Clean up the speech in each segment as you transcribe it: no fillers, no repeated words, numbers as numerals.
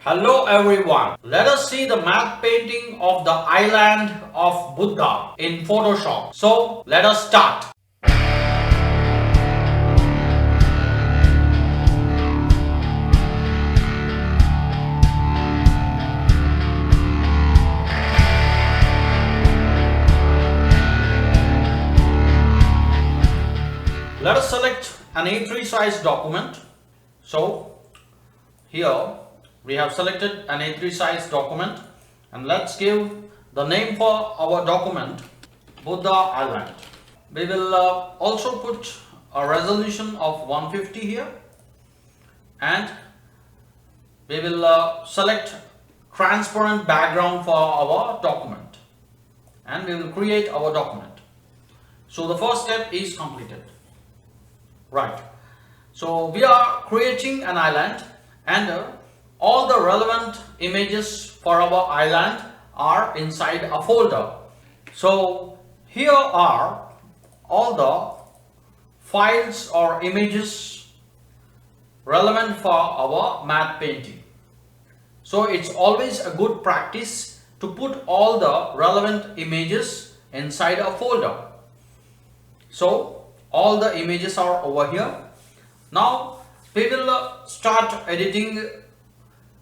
Hello everyone, let us see the matte painting of the island of Buddha in Photoshop. So let us start. Let us select an A3 size document. So here we have selected an A3 size document, and let's give the name for our document Buddha Island. We will also put a resolution of 150 here, and we will select transparent background for our document, and we will create our document. So the first step is completed. Right. So we are creating an island, and all the relevant images for our island are inside a folder. So here are all the files or images relevant for our matte painting. So it's always a good practice to put all the relevant images inside a folder. So all the images are over here. Now we will start editing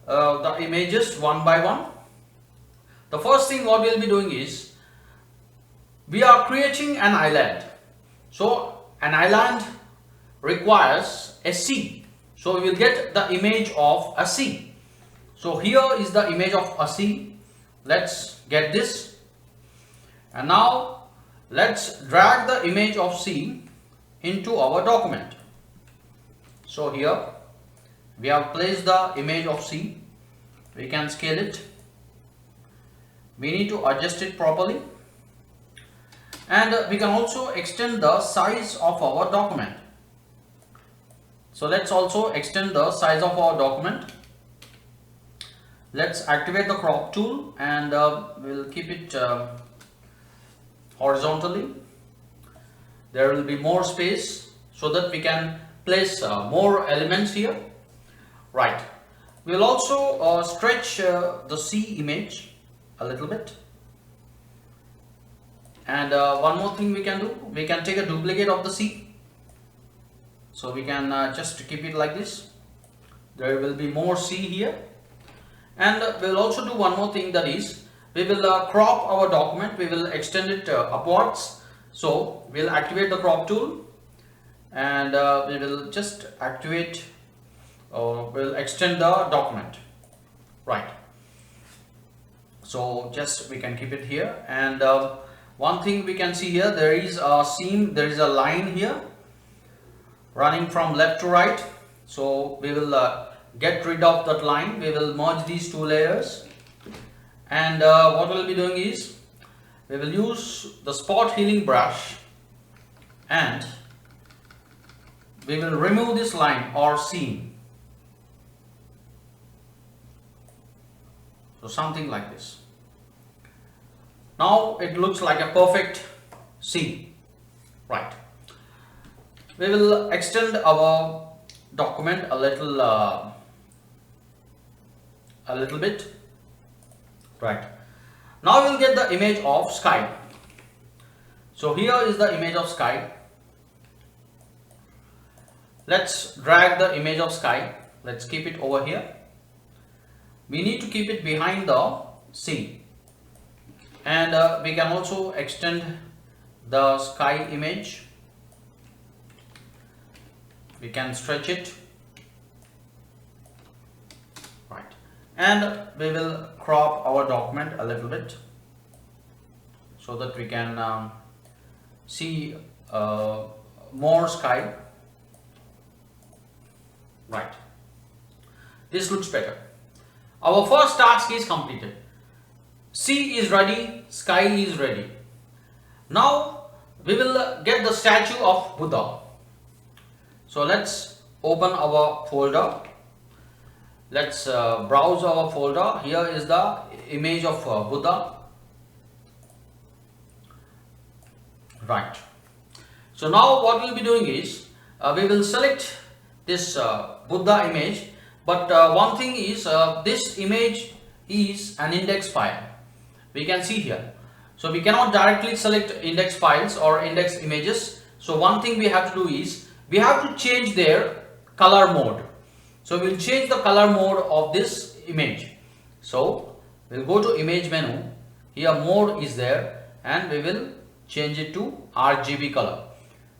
the images one by one. The first thing what we'll be doing is we are creating an island. So an island requires a sea. So we will get the image of a sea. So here is the image of a sea. Let's get this. And now let's drag the image of sea into our document. So here we have placed the image of sea. We can scale it. We need to adjust it properly, and we can also extend the size of our document. So let's also extend the size of our document. Let's activate the crop tool, and we'll keep it horizontally. There will be more space so that we can place more elements here. Right. We will also stretch the sea image a little bit. And one more thing we can do, we can take a duplicate of the sea. So we can just keep it like this. There will be more sea here. And we will also do one more thing, that is we will crop our document. We will extend it upwards. So we'll activate the crop tool, and we will just activate, or we'll extend the document. Right. So just we can keep it here, and one thing we can see here, there is a seam, there is a line here running from left to right. So we will get rid of that line. We will merge these two layers, and what we'll be doing is we will use the spot healing brush, and we will remove this line or seam. So something like this. Now it looks like a perfect seam. Right. We will extend our document a little bit. Right. Now we'll get the image of sky. So here is the image of sky. Let's drag the image of sky. Let's keep it over here. We need to keep it behind the sea. And we can also extend the sky image. We can stretch it. Right. And we will crop our document a little bit so that we can see more sky. Right. This looks better. Our first task is completed. Sea is ready, sky is ready. Now we will get the statue of Buddha. So let's open our folder. Let's browse our folder. Here is the image of Buddha. Right. So now what we'll be doing is we will select this Buddha image, But one thing is, this image is an index file. We can see here. So we cannot directly select index files or index images. So one thing we have to do is, we have to change their color mode. So we'll change the color mode of this image. So we'll go to image menu. Here mode is there, and we will change it to RGB color.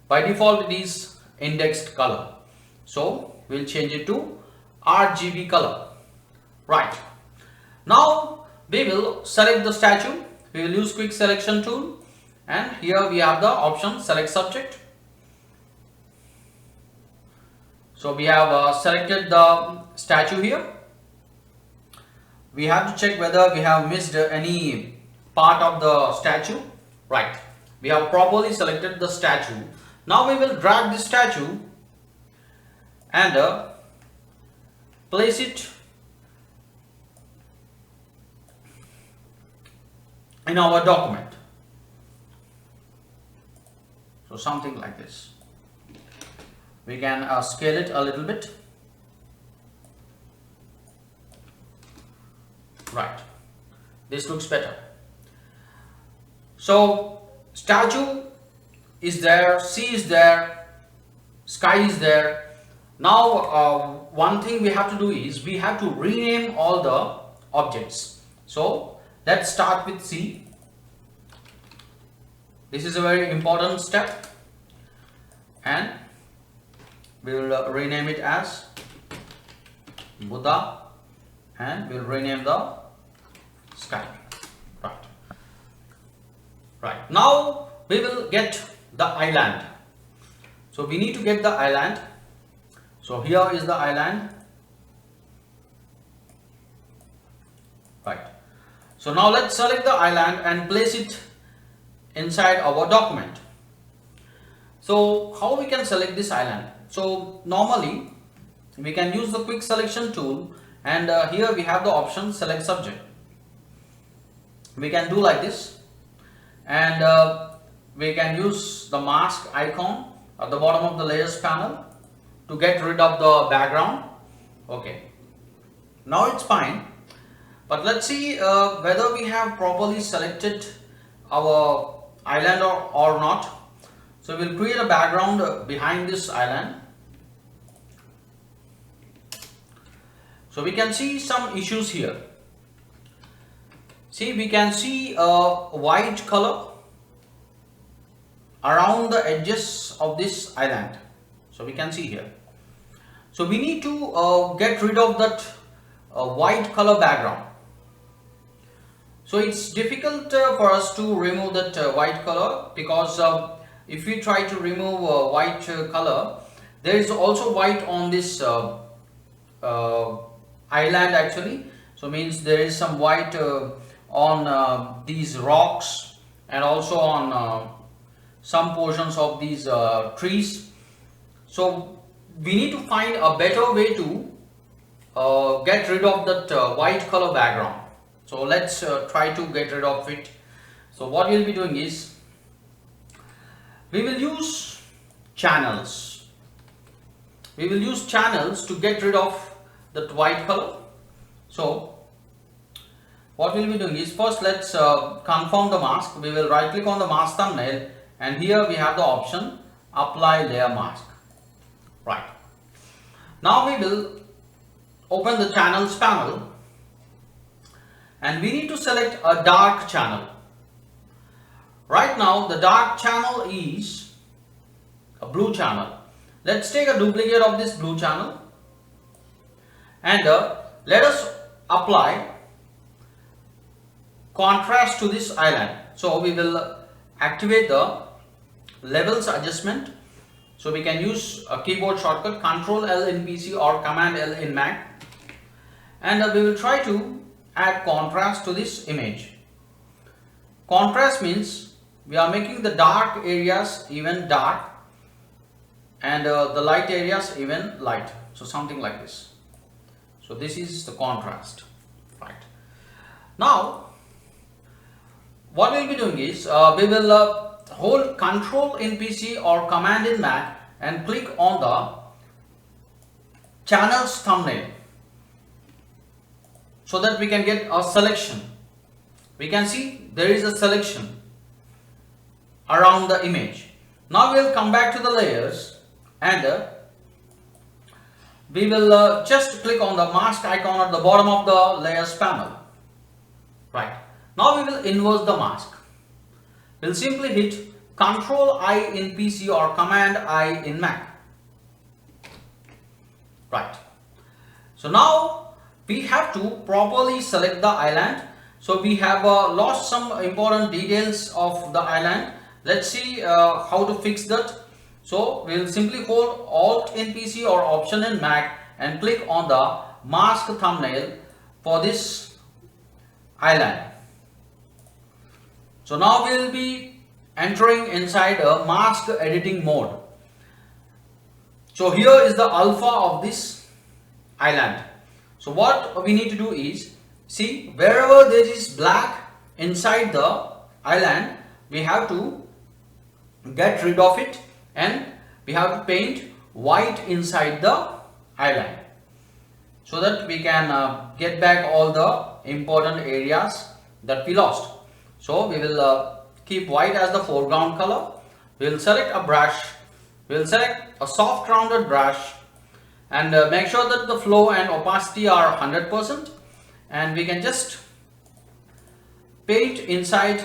By default it is indexed color. So we'll change it to RGB color. Right. Now we will select the statue. We will use quick selection tool, and here we have the option select subject. So we have selected the statue here. We have to check whether we have missed any part of the statue. Right. We have properly selected the statue. Now we will drag this statue and place it in our document. So something like this. We can scale it a little bit. Right. This looks better. So statue is there, sea is there, sky is there. Now one thing we have to do is, we have to rename all the objects. So let's start with sea. This is a very important step, and we will rename it as Buddha, and we'll rename the sky. Right. Right. Now we will get the island. So we need to get the island. So here is the island. Right. So now let's select the island and place it inside our document. So how we can select this island? So normally we can use the quick selection tool, and here we have the option select subject. We can do like this, and we can use the mask icon at the bottom of the layers panel to get rid of the background. Okay, now it's fine, but let's see whether we have properly selected our island or not. So we'll create a background behind this island. So we can see some issues here. See, we can see a white color around the edges of this island. So we can see here. So we need to get rid of that white color background. So it's difficult for us to remove that white color, because if we try to remove white color, there is also white on this island actually. So means there is some white on these rocks, and also on some portions of these trees. So we need to find a better way to get rid of that white color background. So let's try to get rid of it. So what we'll be doing is, we will use channels. We will use channels to get rid of that white color. So what we'll be doing is, first let's confirm the mask. We will right click on the mask thumbnail, and here we have the option apply layer mask. Right. Now we will open the channels panel, and we need to select a dark channel. Right now the dark channel is a blue channel. Let's take a duplicate of this blue channel, and let us apply contrast to this island. So we will activate the levels adjustment. So we can use a keyboard shortcut Ctrl L in PC or Command L in Mac, and we will try to add contrast to this image. Contrast means we are making the dark areas even dark, and the light areas even light. So something like this. So this is the contrast. Right. Now what we'll be doing is, we will hold Ctrl in PC or Command in Mac and click on the channels thumbnail. so that we can get a selection. We can see there is a selection around the image. Now we will come back to the layers and we will just click on the mask icon at the bottom of the layers panel. Right. Now we will invert the mask. We'll simply hit Ctrl I in PC or Command I in Mac. Right. So now we have to properly select the island. So we have lost some important details of the island. Let's see how to fix that. So we will simply hold Alt in PC or Option in Mac and click on the mask thumbnail for this island. So now we will be entering inside a mask editing mode. So here is the alpha of this island. So what we need to do is, see, wherever there is black inside the island, we have to get rid of it and we have to paint white inside the island so that we can get back all the important areas that we lost. So we will keep white as the foreground color. We will select a brush. We will select a soft rounded brush and make sure that the flow and opacity are 100%, and we can just paint inside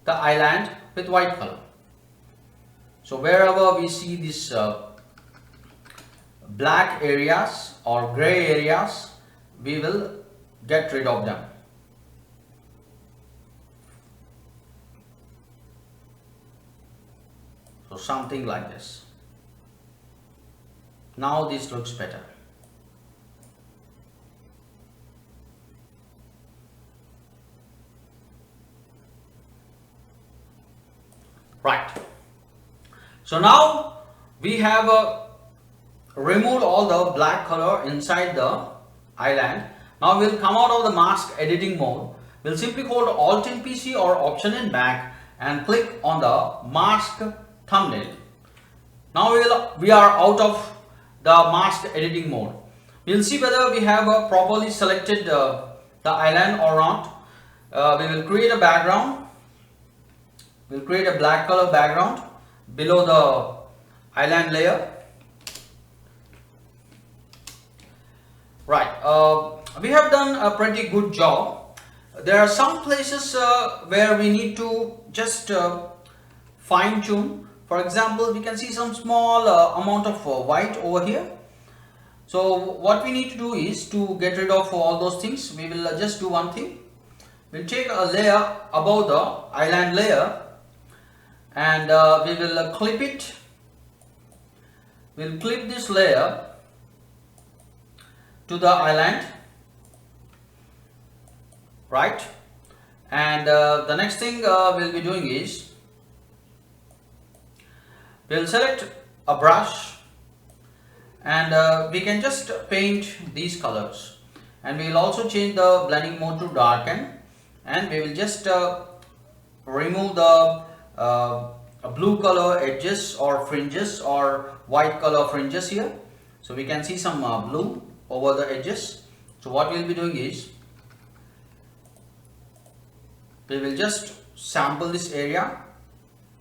the island with white color. So wherever we see these black areas or gray areas, we will get rid of them. So something like this. Now this looks better. Right. So now we have removed all the black color inside the island. Now we'll come out of the mask editing mode. We'll simply hold Alt in PC or Option in Mac and click on the mask thumbnail. Now we are out of the mask editing mode. We'll see whether we have properly selected the island or not. We will create a background. We'll create a black color background below the island layer. Right, we have done a pretty good job. There are some places where we need to just fine tune. For example, we can see some small amount of white over here. So what we need to do is to get rid of all those things. We will just do one thing. We'll take a layer above the island layer and we will clip it. We'll clip this layer to the island, right? And the next thing we'll be doing is we'll select a brush and we can just paint these colors, and we will also change the blending mode to darken, and we will just remove the blue color edges or fringes or white color fringes here. So we can see some blue over the edges. So what we'll be doing is we will just sample this area.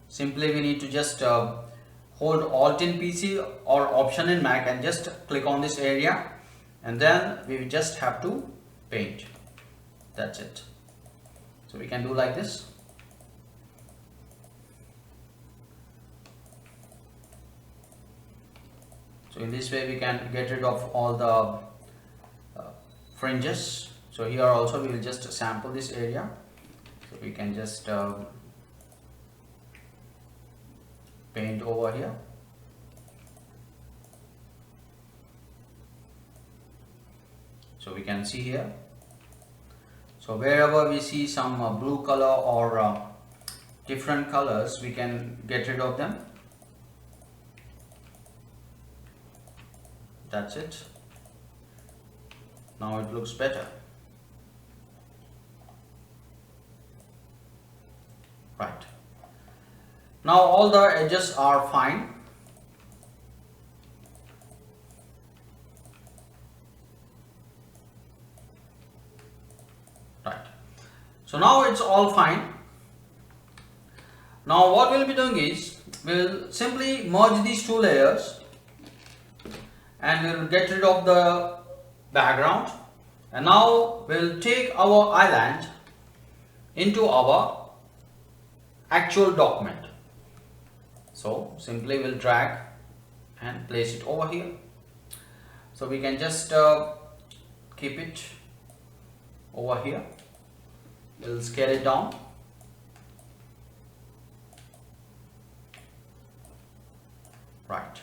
Simply we need to just hold Alt in PC or Option in Mac and just click on this area, and then we just have to paint. That's it. So we can do like this. So in this way we can get rid of all the fringes. So here also we will just sample this area. So we can just paint over here. So we can see here. So wherever we see some blue color or different colors, we can get rid of them. That's it. Now it looks better. Right. Now all the edges are fine. So now it's all fine. Now what we'll be doing is, we'll simply merge these two layers and we'll get rid of the background, and now we'll take our island into our actual document. So simply we'll drag and place it over here. So we can just keep it over here. We'll scale it down. Right.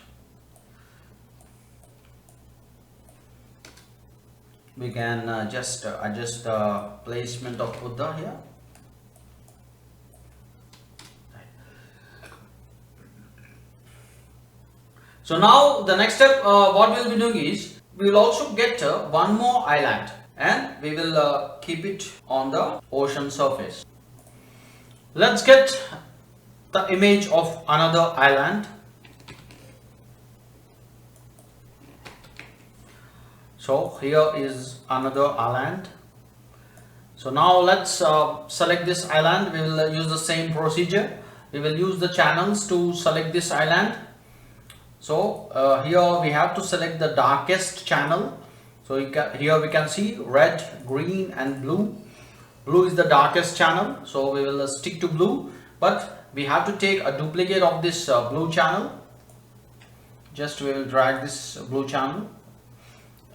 We can just adjust the placement of Buddha here. So now the next step, what we'll be doing is, we will also get one more island and we will keep it on the ocean surface. Let's get the image of another island. So here is another island. So now let's select this island. We will use the same procedure. We will use the channels to select this island. So here we have to select the darkest channel. So here we can see red, green and blue. Blue is the darkest channel, so we will stick to blue, but we have to take a duplicate of this blue channel. Just we will drag this blue channel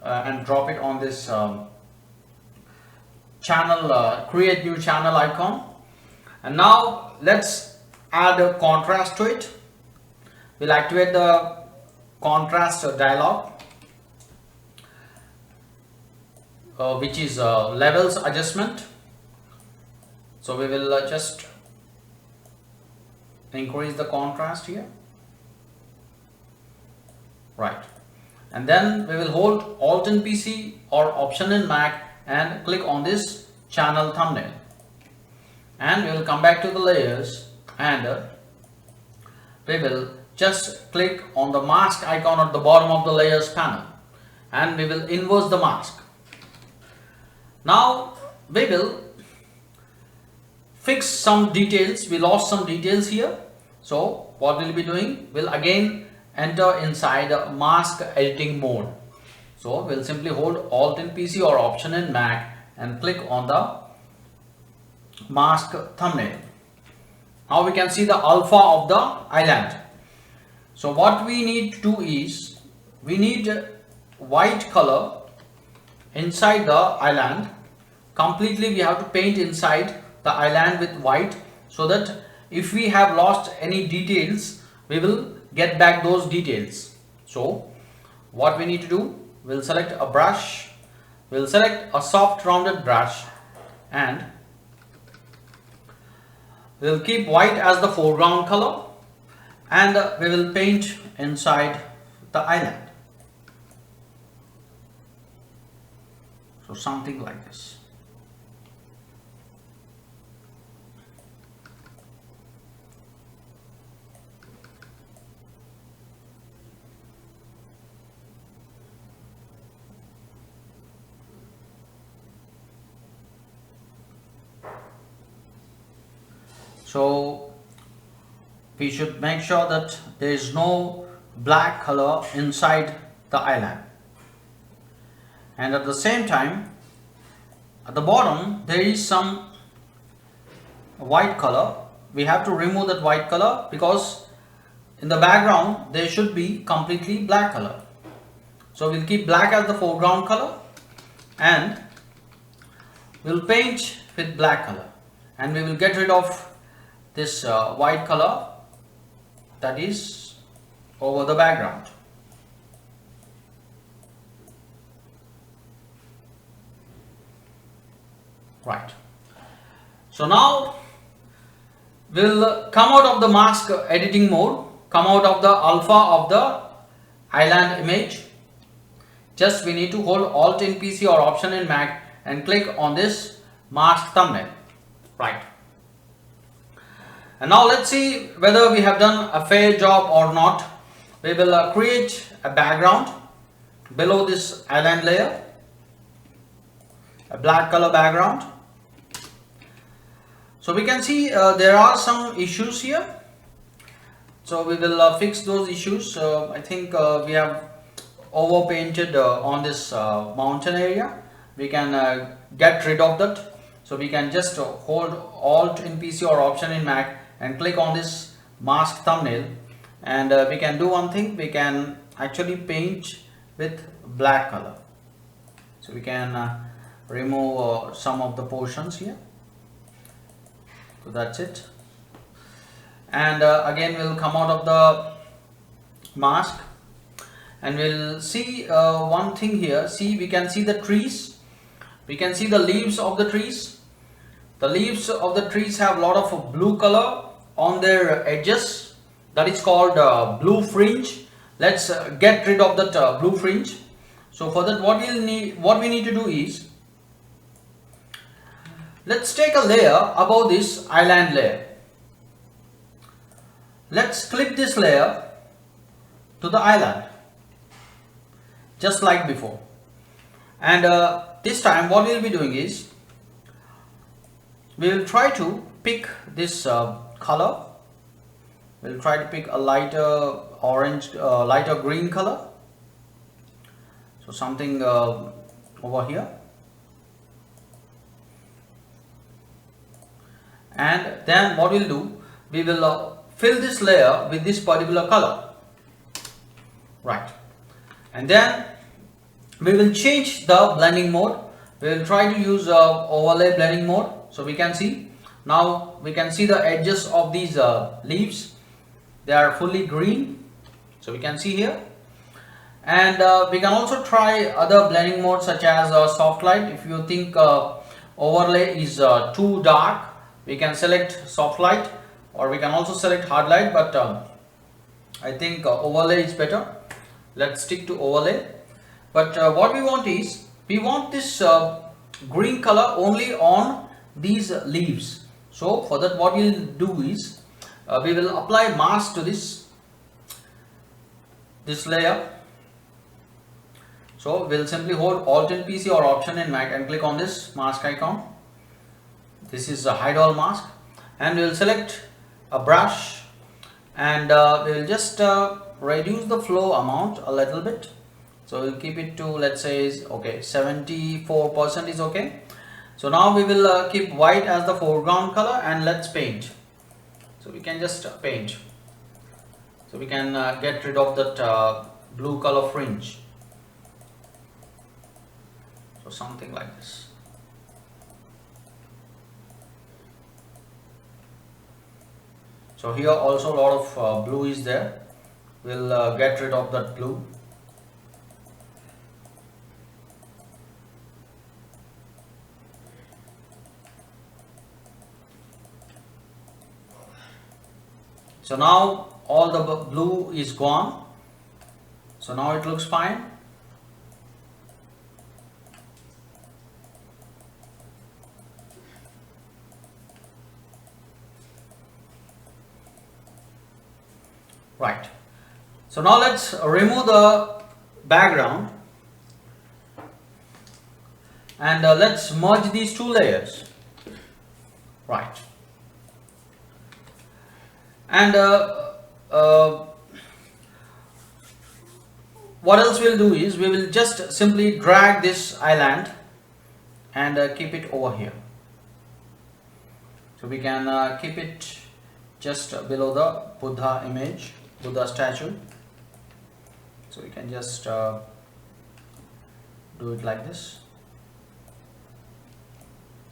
and drop it on this channel, create new channel icon. And now let's add a contrast to it. We'll activate the contrast dialog, which is levels adjustment. So we will just increase the contrast here. Right. And then we will hold Alt in PC or Option in Mac and click on this channel thumbnail. And we will come back to the layers and we will just click on the mask icon at the bottom of the layers panel and we will inverse the mask. Now we will fix some details. We lost some details here. So what we'll be doing, we'll again enter inside mask editing mode. So we'll simply hold Alt in PC or Option in Mac and click on the mask thumbnail. Now we can see the alpha of the island. So what we need to do is, we need white color inside the island. Completely we have to paint inside the island with white, so that if we have lost any details, we will get back those details. So what we need to do, we'll select a brush, we'll select a soft rounded brush and we'll keep white as the foreground color and we will paint inside the island. So something like this. So we should make sure that there is no black color inside the island, and at the same time at the bottom there is some white color. We have to remove that white color because in the background there should be completely black color. So we'll keep black as the foreground color and we'll paint with black color, and we will get rid of this white color that is over the background. Right. So now we'll come out of the mask editing mode, come out of the alpha of the island image. Just we need to hold Alt in PC or Option in Mac and click on this mask thumbnail. Right. And now let's see whether we have done a fair job or not. We will create a background below this island layer, a black color background. So we can see there are some issues here. So we will fix those issues. I think we have overpainted on this mountain area. We can get rid of that. So we can just hold Alt in PC or Option in Mac and click on this mask thumbnail, and we can do one thing. We can actually paint with black color. So we can remove some of the portions here. So that's it. And again we'll come out of the mask and we'll see one thing here. See, we can see the trees. We can see the leaves of the trees. The leaves of the trees have a lot of blue color on their edges. That is called blue fringe. Let's get rid of that blue fringe. So for that, what we need to do is, let's take a layer above this island layer. Let's clip this layer to the island, just like before. And this time what we'll be doing is, we will try to pick this color. We'll try to pick a lighter orange, lighter green color. So something over here. And then what we'll do, we will fill this layer with this particular color. Right. And then we will change the blending mode. We will try to use overlay blending mode. So we can see, now we can see the edges of these leaves. They are fully green. So we can see here. And we can also try other blending modes such as soft light. If you think overlay is too dark, we can select soft light, or we can also select hard light, but I think overlay is better. Let's stick to overlay. But what we want is, we want this green color only on these leaves. So for that, what we'll do is, we will apply mask to this layer. So we'll simply hold Alt in PC or Option in Mac and click on this mask icon. This is a hide all mask, and we'll select a brush, and we'll just reduce the flow amount a little bit. So we'll keep it to, let's say, okay, 74% is okay. So now we will keep white as the foreground color, and let's paint. So we can just paint. So we can get rid of that blue color fringe. So something like this. So here also a lot of blue is there. We'll get rid of that blue. So now all the blue is gone. So now it looks fine. Right. So now let's remove the background, and let's merge these two layers. Right. And what else we'll do is, we will just simply drag this island and keep it over here. So we can keep it just below the Buddha image, Buddha statue. So we can just do it like this.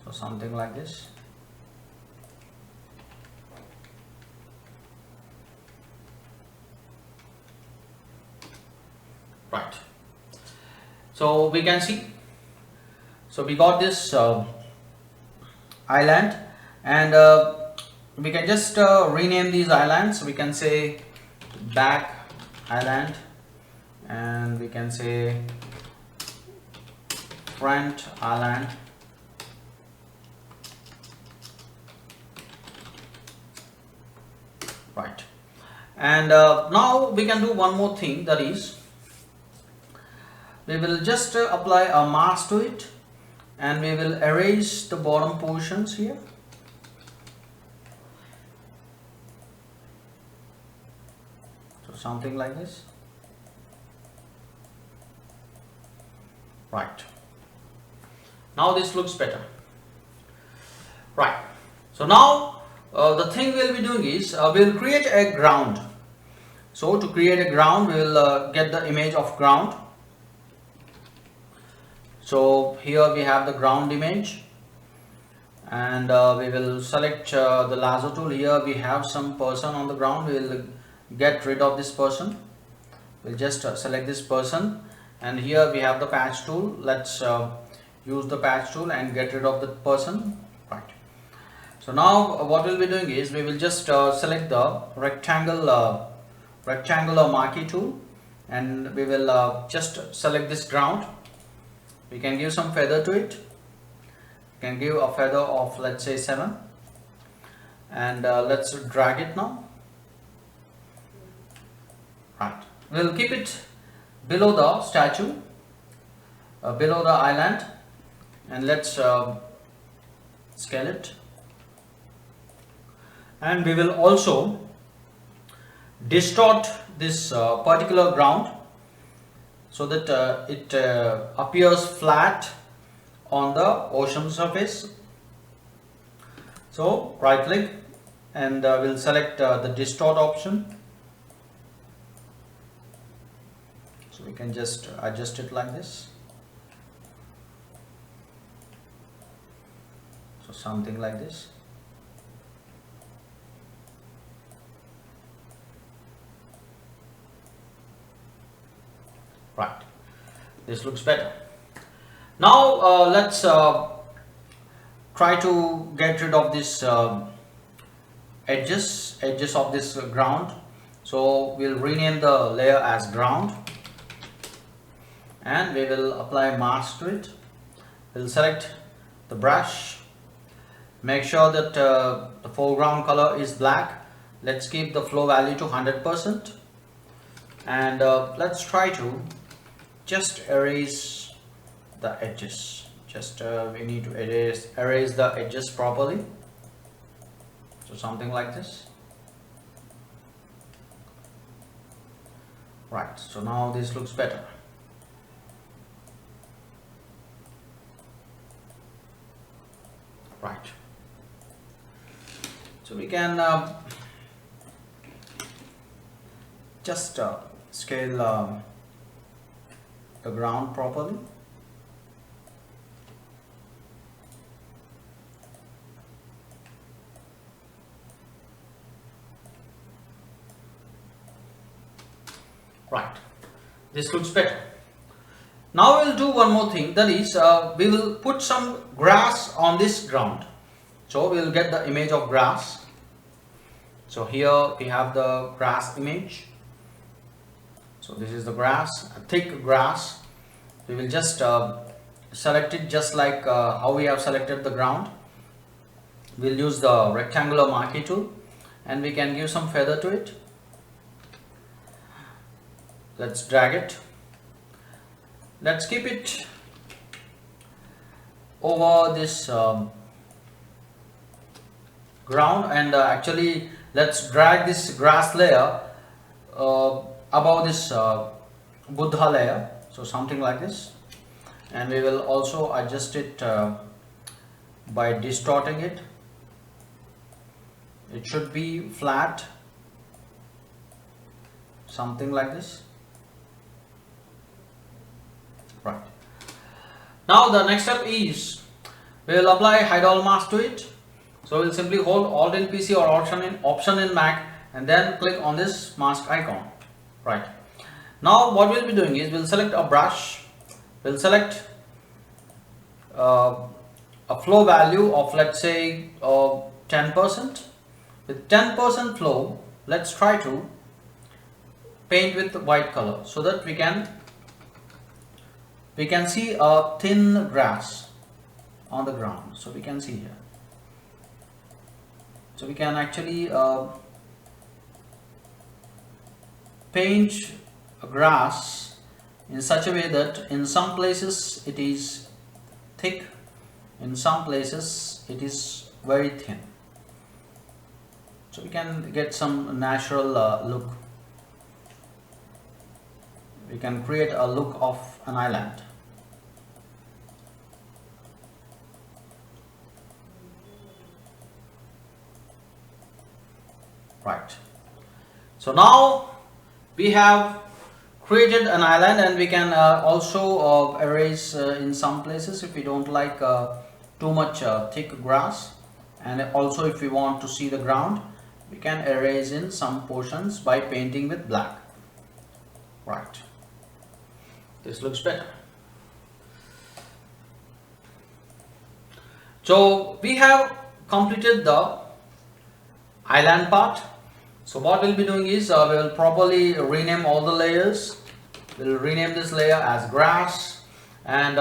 So something like this. Right. So we can see. So we got this island, and we can just rename these islands. We can say back island, and we can say front island, right. And now we can do one more thing, that is, we will just apply a mask to it, and we will erase the bottom portions here. something like this. Right. Now this looks better. Right. So now the thing we'll be doing is we'll create a ground. So to create a ground, we will get the image of ground. So here we have the ground image, and we will select the lasso tool. Here we have some person on the ground. We will get rid of this person. We'll just select this person, and here we have the patch tool. Let's use the patch tool and get rid of the person. Right. So now what we'll be doing is we will just select the rectangular marquee tool, and we will just select this ground. We can give some feather to it. We can give a feather of, let's say, 7, and let's drag it now. Right. We'll keep it below the statue, below the island, and let's scale it. And we will also distort this particular ground so that it appears flat on the ocean surface. So right click, and we'll select the distort option. So we can just adjust it like this. So something like this. Right, this looks better. Now let's try to get rid of this edges of this ground. So we'll rename the layer as ground, and we will apply mask to it. We'll select the brush, make sure that the foreground color is black. Let's keep the flow value to 100%, and let's try to just erase the edges. Just we need to erase the edges properly. So something like this. Right, so now this looks better. Right, so we can just scale the ground properly. Right, this looks better. Now we'll do one more thing, that is we will put some grass on this ground. So we will get the image of grass. So here we have the grass image. So this is the grass, a thick grass. We will just select it just like how we have selected the ground. We'll use the rectangular marquee tool, and we can give some feather to it. Let's drag it. Let's keep it over this ground, and actually let's drag this grass layer above this Buddha layer. So something like this, and we will also adjust it by distorting it. It should be flat, something like this. Right. Now the next step is we will apply hide all mask to it. So we'll simply hold Alt in PC or Option in Mac, and then click on this mask icon. Right. Now what we'll be doing is we'll select a brush. We'll select a flow value of, let's say, 10%. With 10% flow, let's try to paint with white color so that we can see a thin grass on the ground. So we can see here. So we can actually paint a grass in such a way that in some places it is thick, in some places it is very thin. So we can get some natural look we can create a look of an island. Right. So now we have created an island, and we can also erase in some places if we don't like too much thick grass, and also if we want to see the ground, we can erase in some portions by painting with black. Right. This looks better. So we have completed the island part. So what we'll be doing is we will properly rename all the layers. We'll rename this layer as grass, and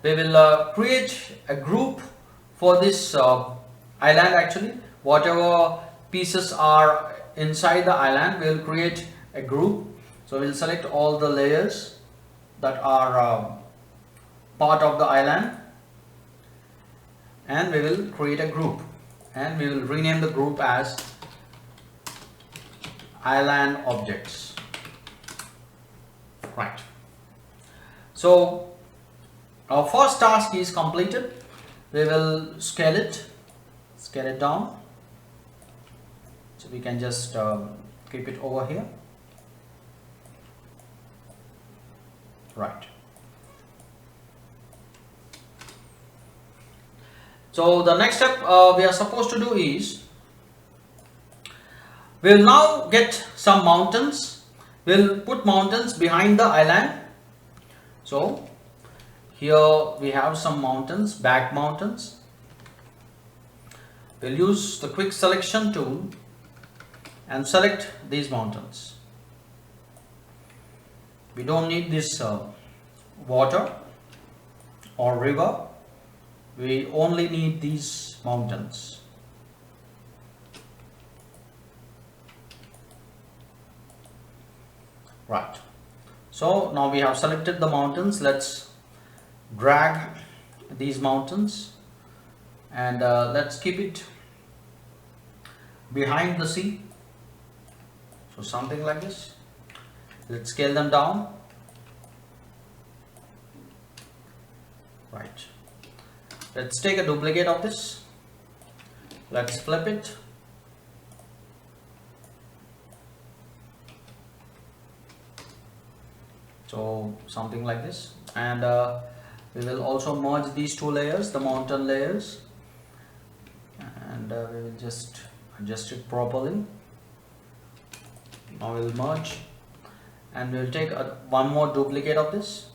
we will create a group for this island. Actually, whatever pieces are inside the island, we will create a group. So we'll select all the layers that are part of the island, and we will create a group, and we will rename the group as island objects. Right. So our first task is completed. We will scale it down. So we can just keep it over here. Right. So the next step we are supposed to do is, we'll now get some mountains. We'll put mountains behind the island. So here we have some mountains, back mountains. We'll use the quick selection tool and select these mountains. We don't need this water or river. We only need these mountains. Right. So now we have selected the mountains. Let's drag these mountains, and let's keep it behind the sea. So something like this. Let's scale them down. Right. Let's take a duplicate of this. Let's flip it. So something like this, and we will also merge these two layers, the mountain layers, and we will just adjust it properly. Now we will merge, and we will take one more duplicate of this.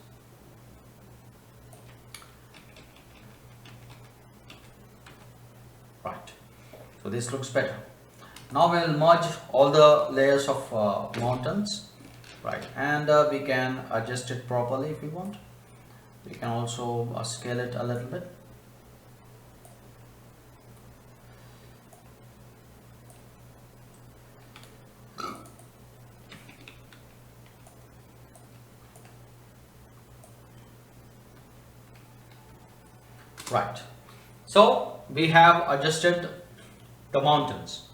Right. So this looks better. Now we will merge all the layers of mountains. Right, and we can adjust it properly if we want. We can also scale it a little bit. Right, so we have adjusted the mountains.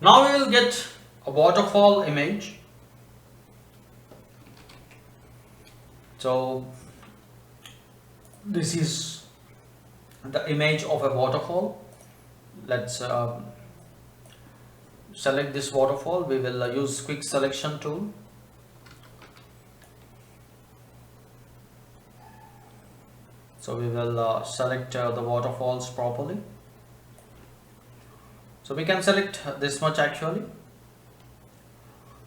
Now we will get a waterfall image. So this is the image of a waterfall. Let's select this waterfall. We will use quick selection tool. So we will select the waterfalls properly. So we can select this much actually.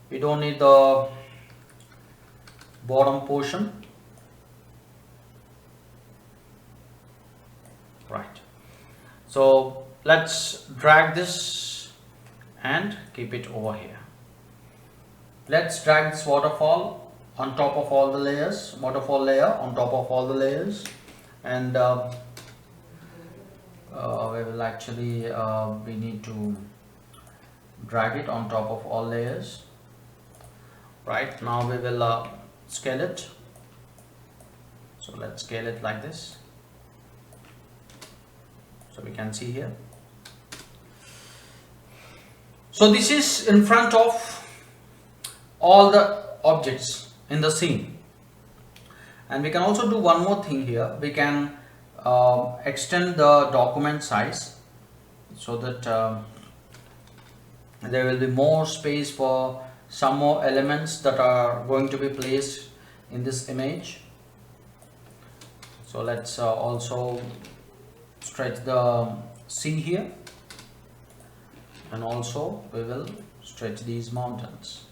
We don't need the bottom portion. Right. So let's drag this and keep it over here. Let's drag this waterfall on top of all the layers, waterfall layer on top of all the layers, and we will actually we need to drag it on top of all layers. Right, now we will scale it. So let's scale it like this, so we can see here. So this is in front of all objects in the scene. And we can also do one more thing here. We can extend the document size so that there will be more space for some more elements that are going to be placed in this image. So let's also stretch the sea here, and also we will stretch these mountains.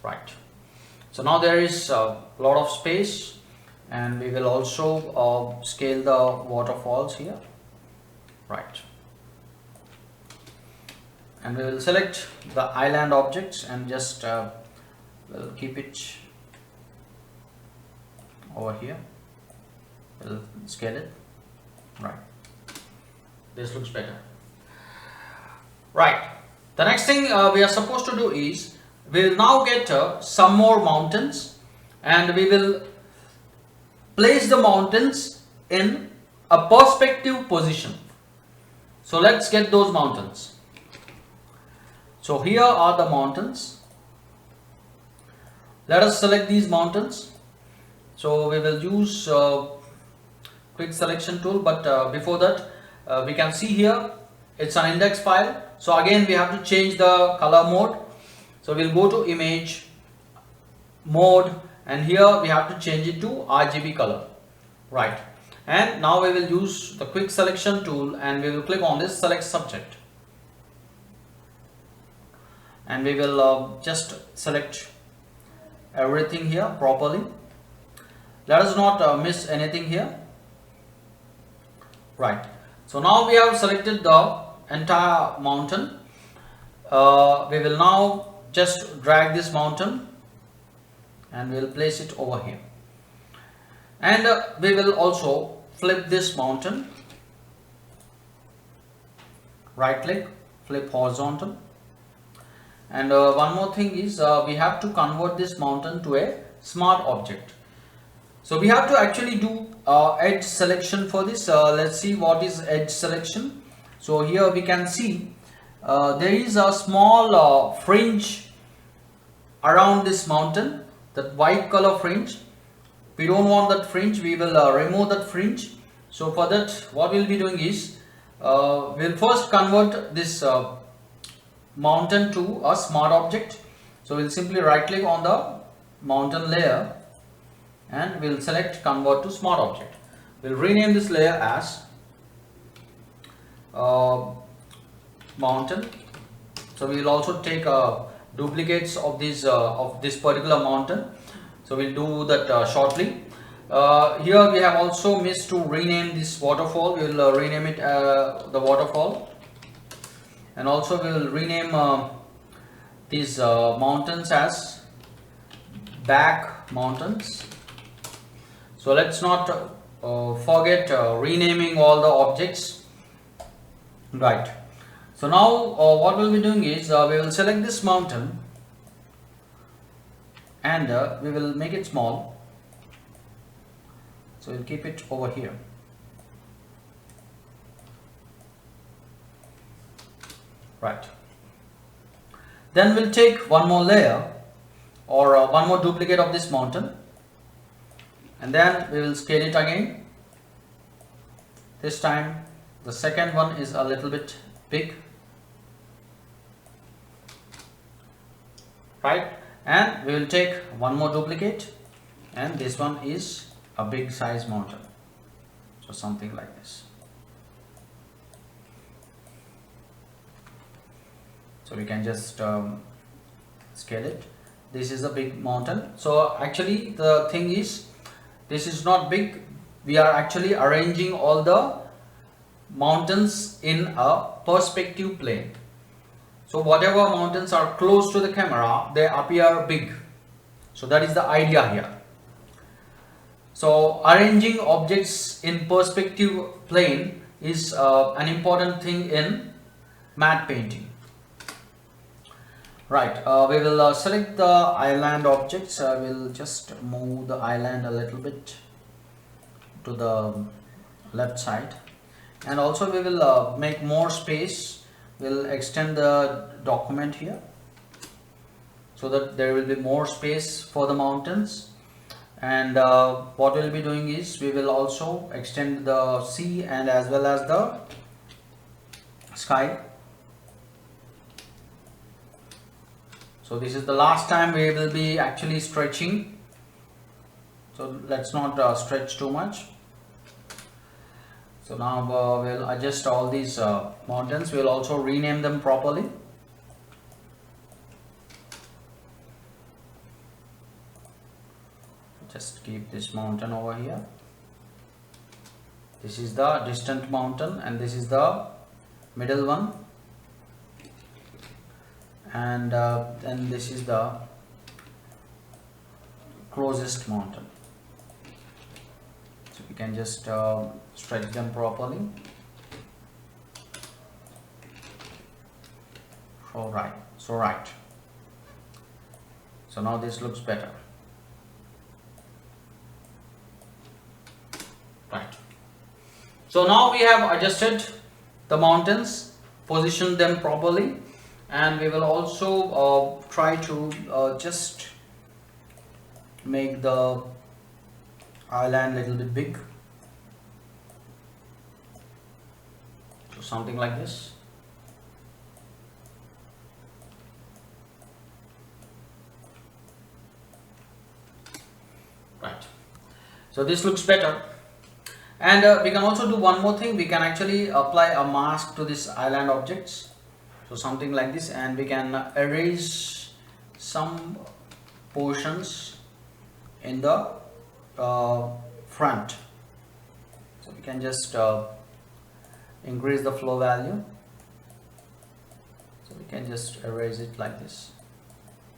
Right. So now there is a lot of space, and we will also scale the waterfalls here. Right. And we will select the island objects and just we'll keep it over here. We'll scale it. Right. This looks better. Right. The next thing we are supposed to do is we will now get some more mountains, and we will place the mountains in a perspective position. So let's get those mountains. So here are the mountains. Let us select these mountains. So we will use quick selection tool, but before that we can see here it's an index file. So again we have to change the color mode. So we'll go to image mode, and here we have to change it to RGB color. Right. And now we will use the quick selection tool, and we will click on this select subject, and we will just select everything here properly. Let us not miss anything here. Right. So now we have selected the entire mountain. We will now just drag this mountain and we will place it over here, and we will also flip this mountain. Right click, flip horizontal. And one more thing is we have to convert this mountain to a smart object. So we have to actually do edge selection for this. Let's see what is edge selection. So here we can see there is a small fringe around this mountain, that white color fringe. We don't want that fringe. We will remove that fringe. So for that, what we'll be doing is we'll first convert this mountain to a smart object. So we'll simply right click on the mountain layer and we'll select convert to smart object. We'll rename this layer as mountain. So we will also take duplicates of this particular mountain. So we'll do that shortly. Here we have also missed to rename this waterfall. We will rename it the waterfall, and also we will rename these mountains as back mountains. So let's not forget renaming all the objects. Right. So now what we'll be doing is we will select this mountain and we will make it small. So we'll keep it over here. Right. Then we'll take one more layer or one more duplicate of this mountain, and then we will scale it again. This time the second one is a little bit big. Right. And we will take one more duplicate, and this one is a big size mountain. So something like this. So we can just scale it. This is a big mountain. So actually the thing is, this is not big. We are actually arranging all the mountains in a perspective plane. So whatever mountains are close to the camera, they appear big. So that is the idea here. So arranging objects in perspective plane is an important thing in matte painting. Right, we will select the island objects. I will just move the island a little bit to the left side, and also we will make more space. We'll extend the document here. so that there will be more space for the mountains. And what we'll be doing is we will also extend the sea and as well as the sky. So this is the last time we will be actually stretching, so let's not stretch too much. So now we'll adjust all these mountains. We'll also rename them properly. Just keep this mountain over here. This is the distant mountain and this is the middle one, and then this is the closest mountain. So we can just stretch them properly. Right. So now this looks better. Right. So now we have adjusted the mountains, positioned them properly, and we will also try to just make the island a little bit big. So something like this. Right. So this looks better. And we can also do one more thing. We can actually apply a mask to this island objects. So something like this, and we can erase some portions in the front. So we can just increase the flow value. So we can just erase it like this.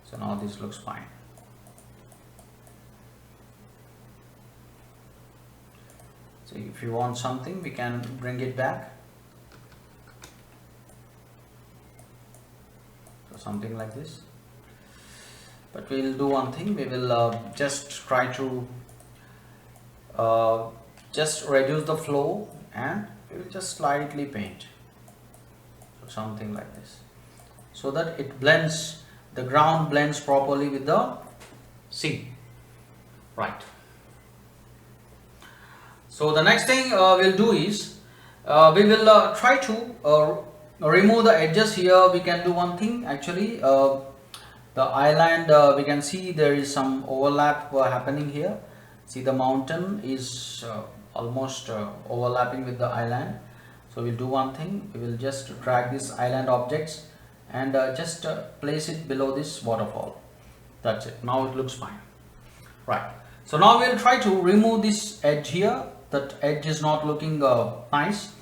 So now this looks fine. So if you want something, we can bring it back. So something like this. But we'll do one thing. We will just try to just reduce the flow, and we will just slightly paint. So something like this, so that it blends, the ground blends properly with the sea. Right. So the next thing we'll do is we will try to remove the edges here. We can do one thing actually. The island, we can see there is some overlap happening here. See, the mountain is almost overlapping with the island. So we'll do one thing. We will just drag these island objects and just place it below this waterfall. That's it. Now it looks fine. Right. So now we'll try to remove this edge here. That edge is not looking nice,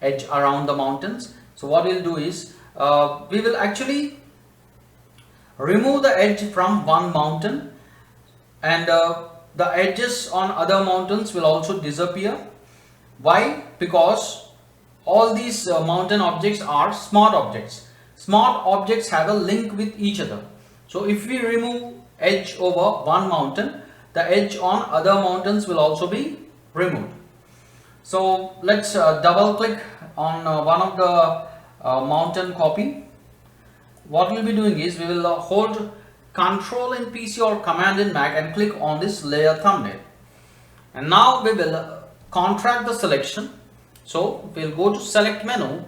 edge around the mountains. So what we'll do is we will actually remove the edge from one mountain, and the edges on other mountains will also disappear. Why? Because all these mountain objects are smart objects. Smart objects have a link with each other. So if we remove edge over one mountain, the edge on other mountains will also be removed. So let's double click on one of the mountain copy. What we'll be doing is we will hold Control in PC or Command in Mac and click on this layer thumbnail. And now we will contract the selection. So we'll go to select menu,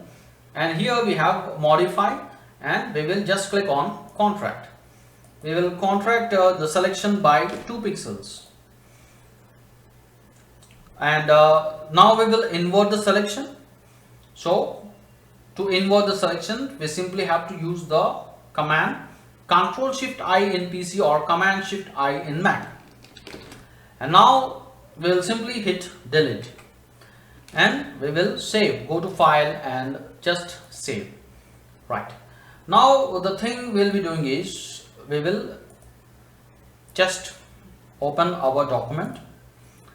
and here we have modify, and we will just click on contract. We will contract the selection by 2 pixels. And now we will invert the selection. So to invert the selection, we simply have to use the command Control Shift I in PC or Command Shift I in Mac. And now we will simply hit delete, and we will save. Go to file and just save. Right. Now the thing we'll be doing is we will just open our document,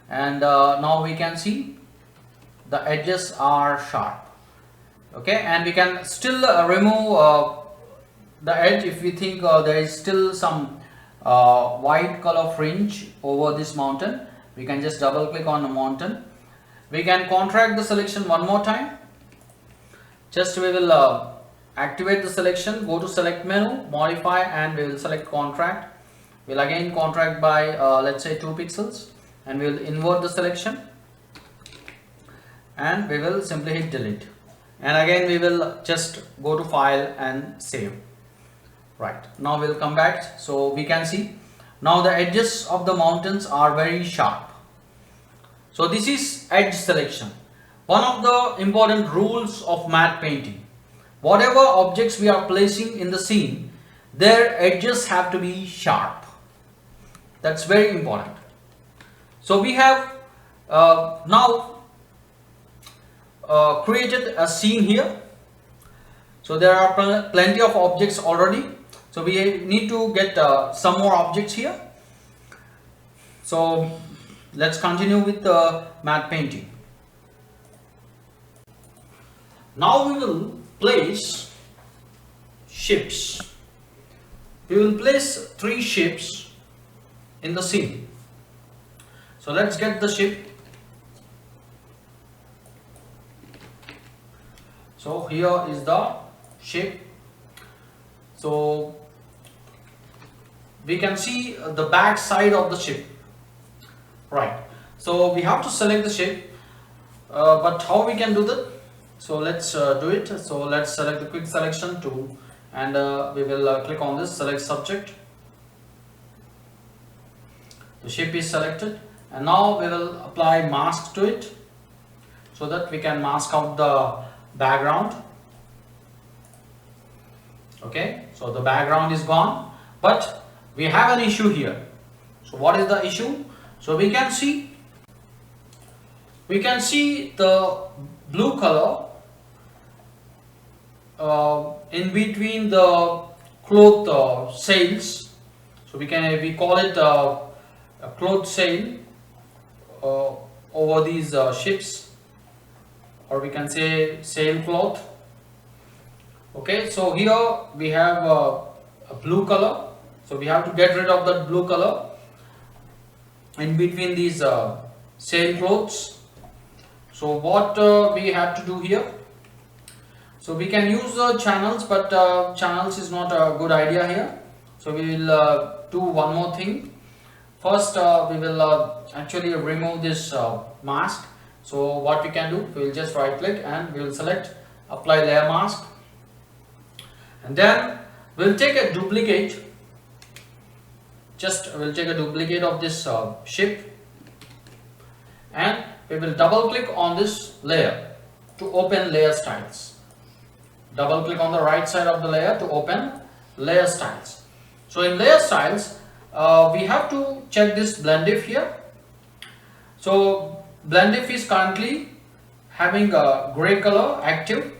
and now we can see the edges are sharp. Okay, and we can still remove the edge if we think there is still some white color fringe over this mountain. We can just double click on the mountain. We can contract the selection one more time. Just we will activate the selection, go to select menu, modify, and we will select contract. We'll again contract by let's say 2 pixels, and we will invert the selection, and we will simply hit delete, and again we will just go to file and save. Right, now we'll come back. So we can see now the edges of the mountains are very sharp. So this is edge selection, one of the important rules of matte painting. Whatever objects we are placing in the scene, their edges have to be sharp. That's very important. So we have now created a scene here. So there are plenty of objects already. So we need to get some more objects here. So let's continue with matte painting. Now we will place ships. We will place 3 ships in the scene. So let's get the ship. So here is the ship. So we can see the back side of the ship. Right. So we have to select the ship, but how we can do that? So let's do it. So let's select the quick selection tool, and we will click on this, select subject. The ship is selected, and now we will apply mask to it so that we can mask out the background. Okay, so the background is gone, but we have an issue here. So what is the issue? So we can see the blue color in between the cloth sails. So we call it a cloth sail over these ships, or we can say sailcloth. Okay, so here we have a blue color. So we have to get rid of that blue color in between these sailcloths. So what we have to do here? So we can use channels, but channels is not a good idea here. So we will do one more thing. First we will actually remove this mask. So what we can do, we will just right click and we will select apply layer mask, and then we will take a duplicate. We'll take a duplicate of this ship, and we will double click on this layer to open layer styles. Double click on the right side of the layer to open layer styles. So in layer styles, we have to check this blend if here. So blend if is currently having a gray color active.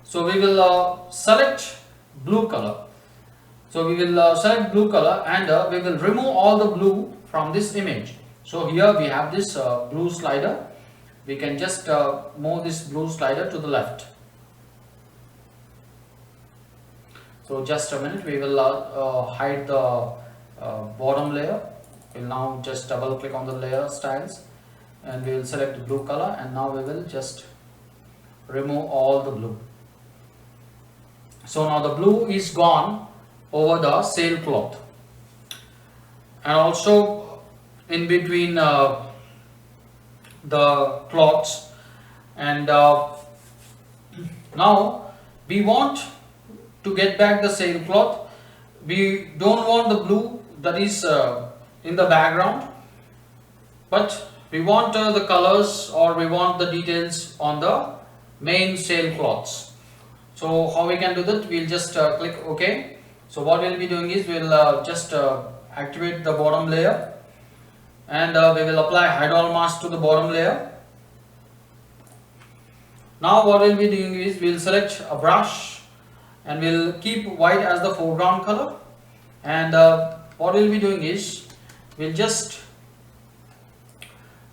So we will select blue color. So we will select blue color, and we will remove all the blue from this image. So here we have this blue slider. We can just move this blue slider to the left. So just a minute, we will hide the bottom layer. We'll now just double click on the layer styles, and we will select the blue color, and now we will just remove all the blue. So now the blue is gone over the sailcloth, and also in between the cloths. And now we want to get back the sailcloth. We don't want the blue that is in the background, but we want the colors, or we want the details on the main sailcloths. So how we can do that? We'll just click OK. So what we'll be doing is we'll just activate the bottom layer, and we will apply hide all mask to the bottom layer. Now what we'll be doing is we'll select a brush, and we'll keep white as the foreground color, and what we'll be doing is we'll just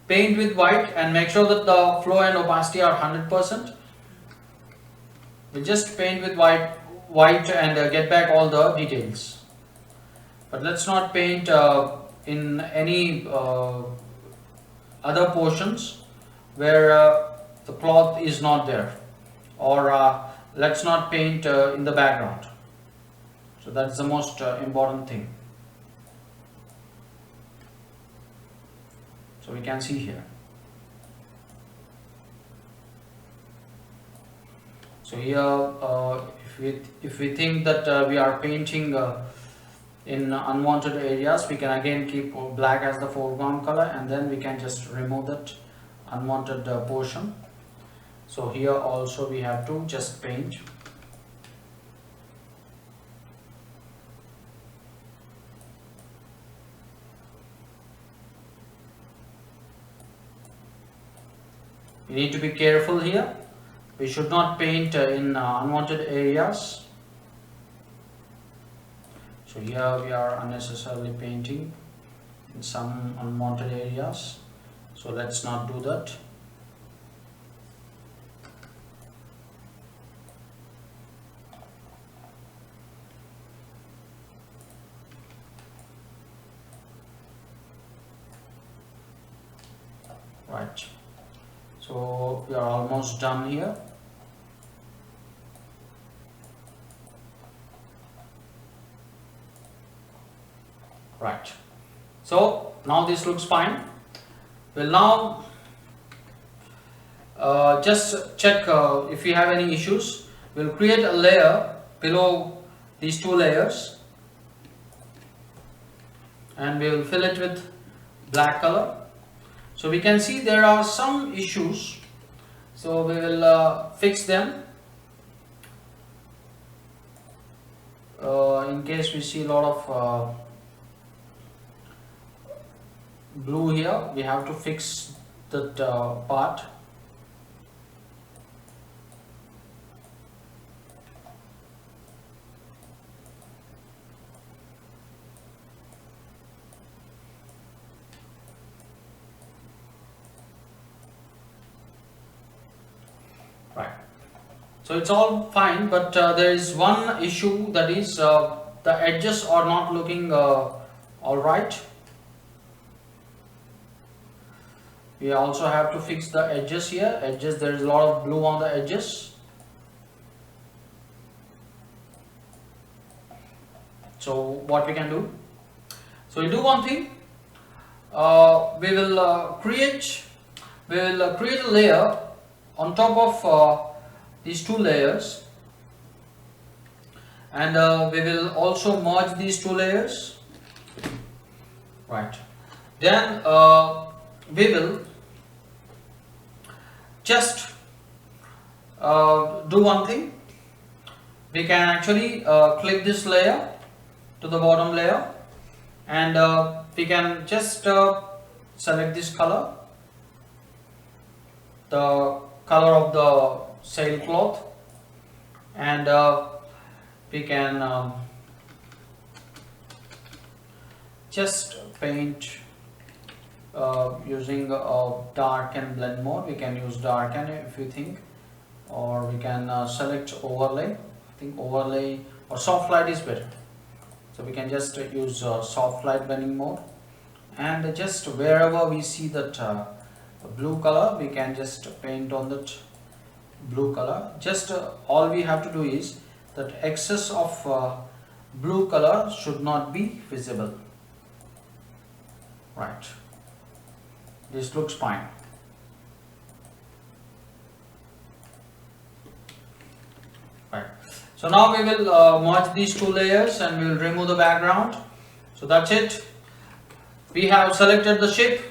paint with white and make sure that the flow and opacity are 100%. We'll just paint with white and get back all the details, but let's not paint in any other portions where the cloth is not there, or let's not paint in the background. So that's the most important thing. So we can see here. So here if we think that we are painting in unwanted areas, we can again keep black as the foreground color, and then we can just remove that unwanted portion. So here also we have to just paint. We need to be careful here. We should not paint in unwanted areas. So here we are unnecessarily painting in some unwanted areas. So let's not do that. Right. So we are almost done here. Right. So now this looks fine. We'll now just check if we have any issues. We'll create a layer below these two layers, and we will fill it with black color. So we can see there are some issues, so we will fix them. In case we see a lot of blue here, we have to fix that part. Right. So it's all fine, but there is one issue, that is the edges are not looking all right. We also have to fix the edges here. Edges, there is a lot of blue on the edges. So what we can do? So we'll do one thing. We will create a layer on top of these two layers, and we will also merge these two layers. Right. Then we will just do one thing. We can actually clip this layer to the bottom layer, and we can just select this color, the color of the sailcloth, and we can just paint using dark and blend mode. We can use darken if you think, or we can select overlay. I think overlay or soft light is better. So we can just use soft light blending mode, and just wherever we see that blue color, we can just paint on that blue color. Just all we have to do is that excess of blue color should not be visible. Right. This looks fine. Right. So now we will merge these two layers, and we will remove the background. So that's it. We have selected the ship,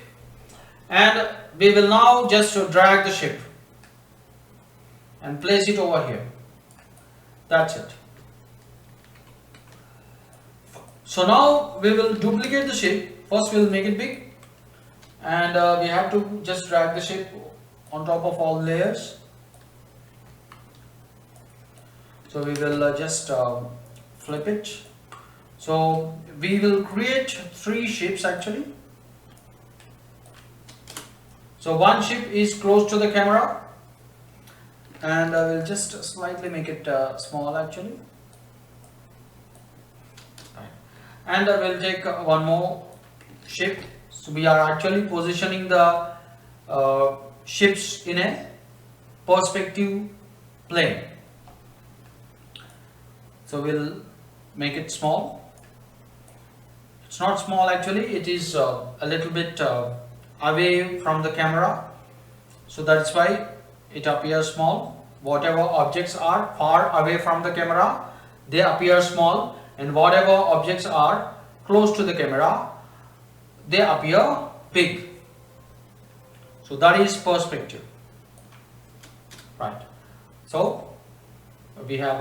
and we will now just drag the ship and place it over here. That's it. So now we will duplicate the shape. First we will make it big, and we have to just drag the shape on top of all layers. So we will just flip it. So we will create 3 ships actually. So one ship is close to the camera, and I will just slightly make it small actually. And I will take one more ship. So we are actually positioning the ships in a perspective plane. So we'll make it small. It's not small actually, it is a little bit away from the camera, so that's why it appears small. Whatever objects are far away from the camera, they appear small, and whatever objects are close to the camera, they appear big. So that is perspective, right? So we have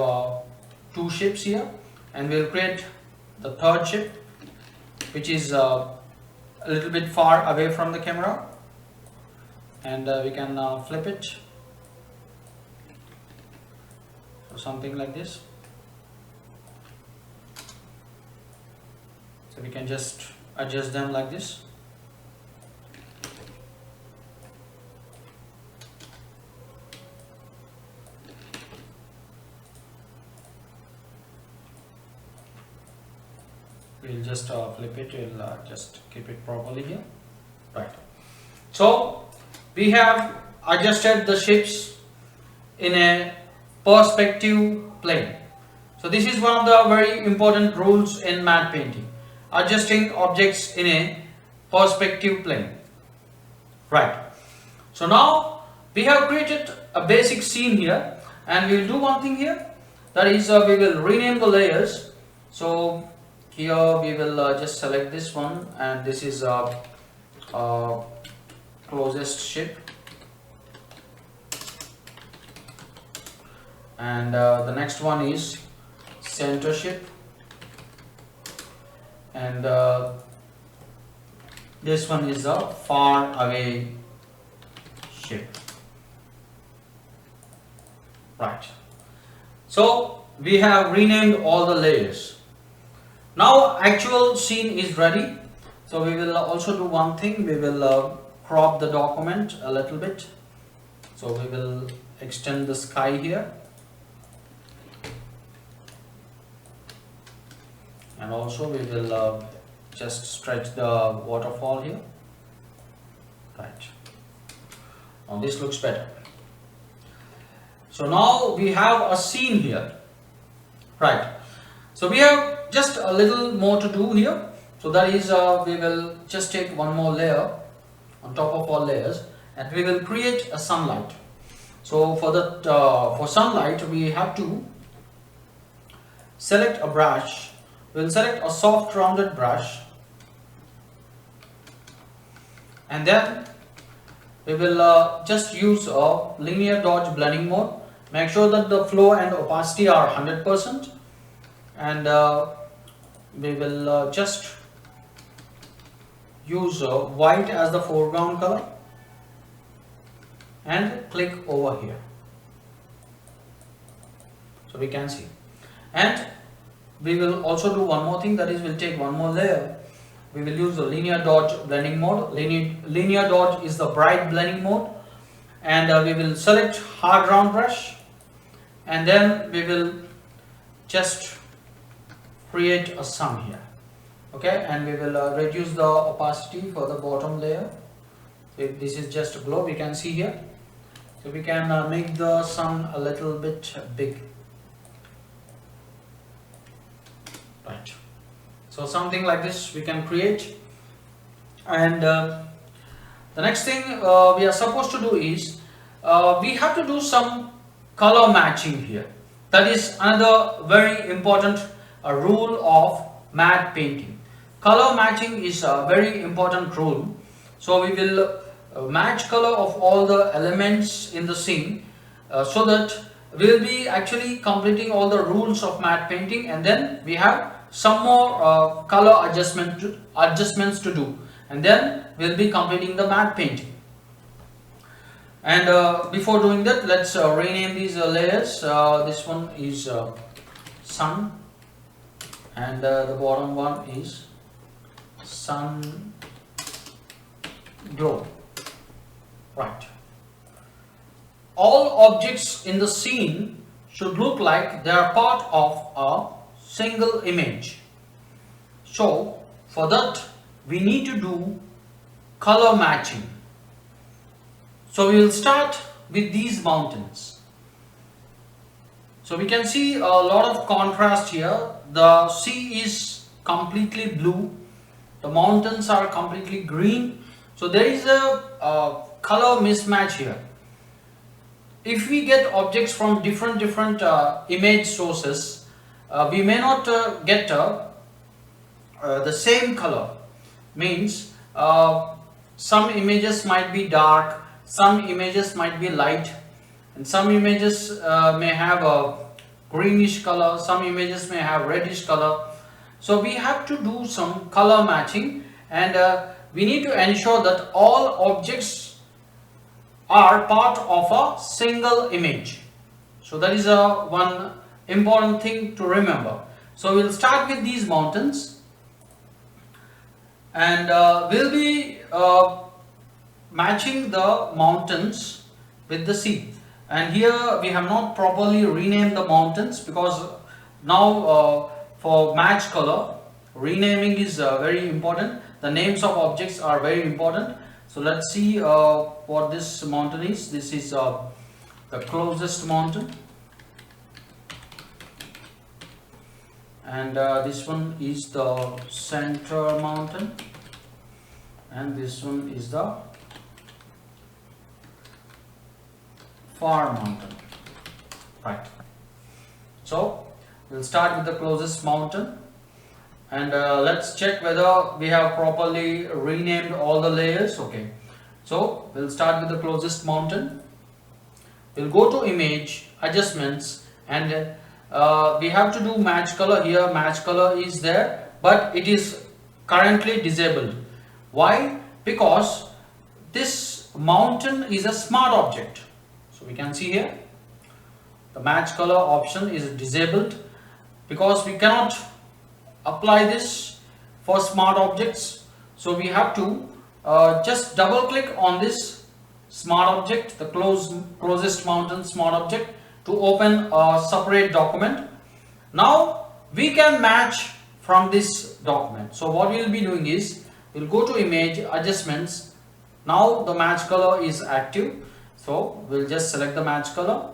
two ships here, and we'll create the third ship, which is a little bit far away from the camera, and we can flip it, so something like this. So we can just adjust them like this. We'll just flip it, we'll just keep it properly here, right? So we have adjusted the ships in a perspective plane. So this is one of the very important rules in matte painting, adjusting objects in a perspective plane, right? So now we have created a basic scene here, and we will do one thing here, that is we will rename the layers. So here we will just select this one, and this is closest ship, and the next one is center ship, and this one is a far away ship, right? So we have renamed all the layers. Now actual scene is ready, so we will also do one thing, we will crop the document a little bit. So we will extend the sky here, and also we will just stretch the waterfall here, right? Now this looks better. So now we have a scene here, right? So we have just a little more to do here. So that is we will just take one more layer on top of all layers, and we will create a sunlight. So for that, for sunlight, we have to select a brush. We will select a soft rounded brush, and then we will just use a linear dodge blending mode. Make sure that the flow and opacity are 100%, and we will just use white as the foreground color, and click over here, so we can see. And we will also do one more thing, that is we'll take one more layer. We will use the linear dodge blending mode. Linear dodge is the bright blending mode, and we will select hard round brush, and then we will just create a sun here, okay? And we will reduce the opacity for the bottom layer. If this is just a glow, we can see here, so we can make the sun a little bit big, right? So something like this we can create. And the next thing we are supposed to do is we have to do some color matching here. That is another very important rule of matte painting. Color matching is a very important rule. So we will match color of all the elements in the scene, so that we will be actually completing all the rules of matte painting, and then we have some more color adjustments to do, and then we will be completing the matte painting. And before doing that, let's rename these layers. This one is sun, and the bottom one is sun glow, right? All objects in the scene should look like they are part of a single image. So for that we need to do color matching. So we will start with these mountains. So we can see a lot of contrast here. The sea is completely blue, the mountains are completely green, so there is a color mismatch here. If we get objects from different image sources, we may not get the same color. Means some images might be dark, some images might be light, and some images may have a greenish color, some images may have reddish color. So we have to do some color matching, and we need to ensure that all objects are part of a single image. So that is one important thing to remember. So we'll start with these mountains, and we'll be matching the mountains with the sea. And here we have not properly renamed the mountains, because now for match color, renaming is very important. The names of objects are very important. So let's see what this mountain is. This is the closest mountain, and this one is the center mountain, and this one is the far mountain. Right. So we'll start with the closest mountain, and let's check whether we have properly renamed all the layers. Okay, so we'll start with the closest mountain. We'll go to image, adjustments, and we have to do match color. Here match color is there, but it is currently disabled. Why? Because this mountain is a smart object. So we can see here the match color option is disabled, because we cannot apply this for smart objects. So we have to just double click on this smart object, the closest mountain smart object, to open a separate document. Now we can match from this document. So what we will be doing is, we'll go to image, adjustments. Now the match color is active, so we'll just select the match color.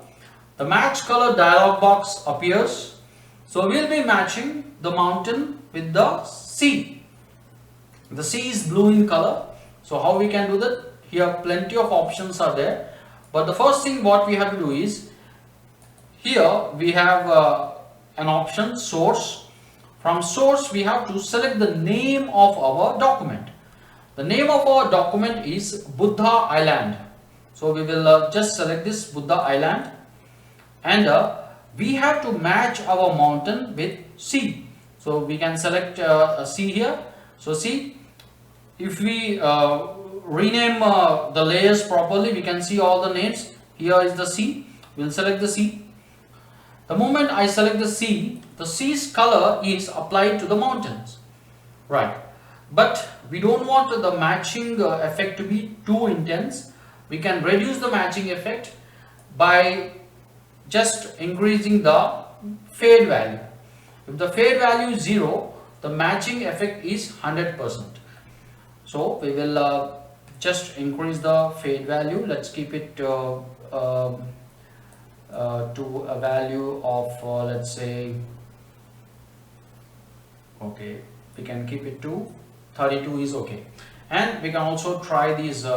The match color dialog box appears. So we'll be matching the mountain with the sea. The sea is blue in color. So how we can do that? Here plenty of options are there, but the first thing what we have to do is, here we have an option source. From source we have to select the name of our document. The name of our document is Buddha Island. So we will just select this Buddha Island, and we have to match our mountain with sea. So we can select a sea here. So see, if we rename the layers properly, we can see all the names. Here is the sea. We'll select the sea. The moment I select the sea's color is applied to the mountains. Right. But we don't want the matching effect to be too intense. We can reduce the matching effect by just increasing the fade value. If the fade value is 0, the matching effect is 100%. So we will just increase the fade value. Let's keep it to a value of let's say, okay, we can keep it to 32 is okay. And we can also try this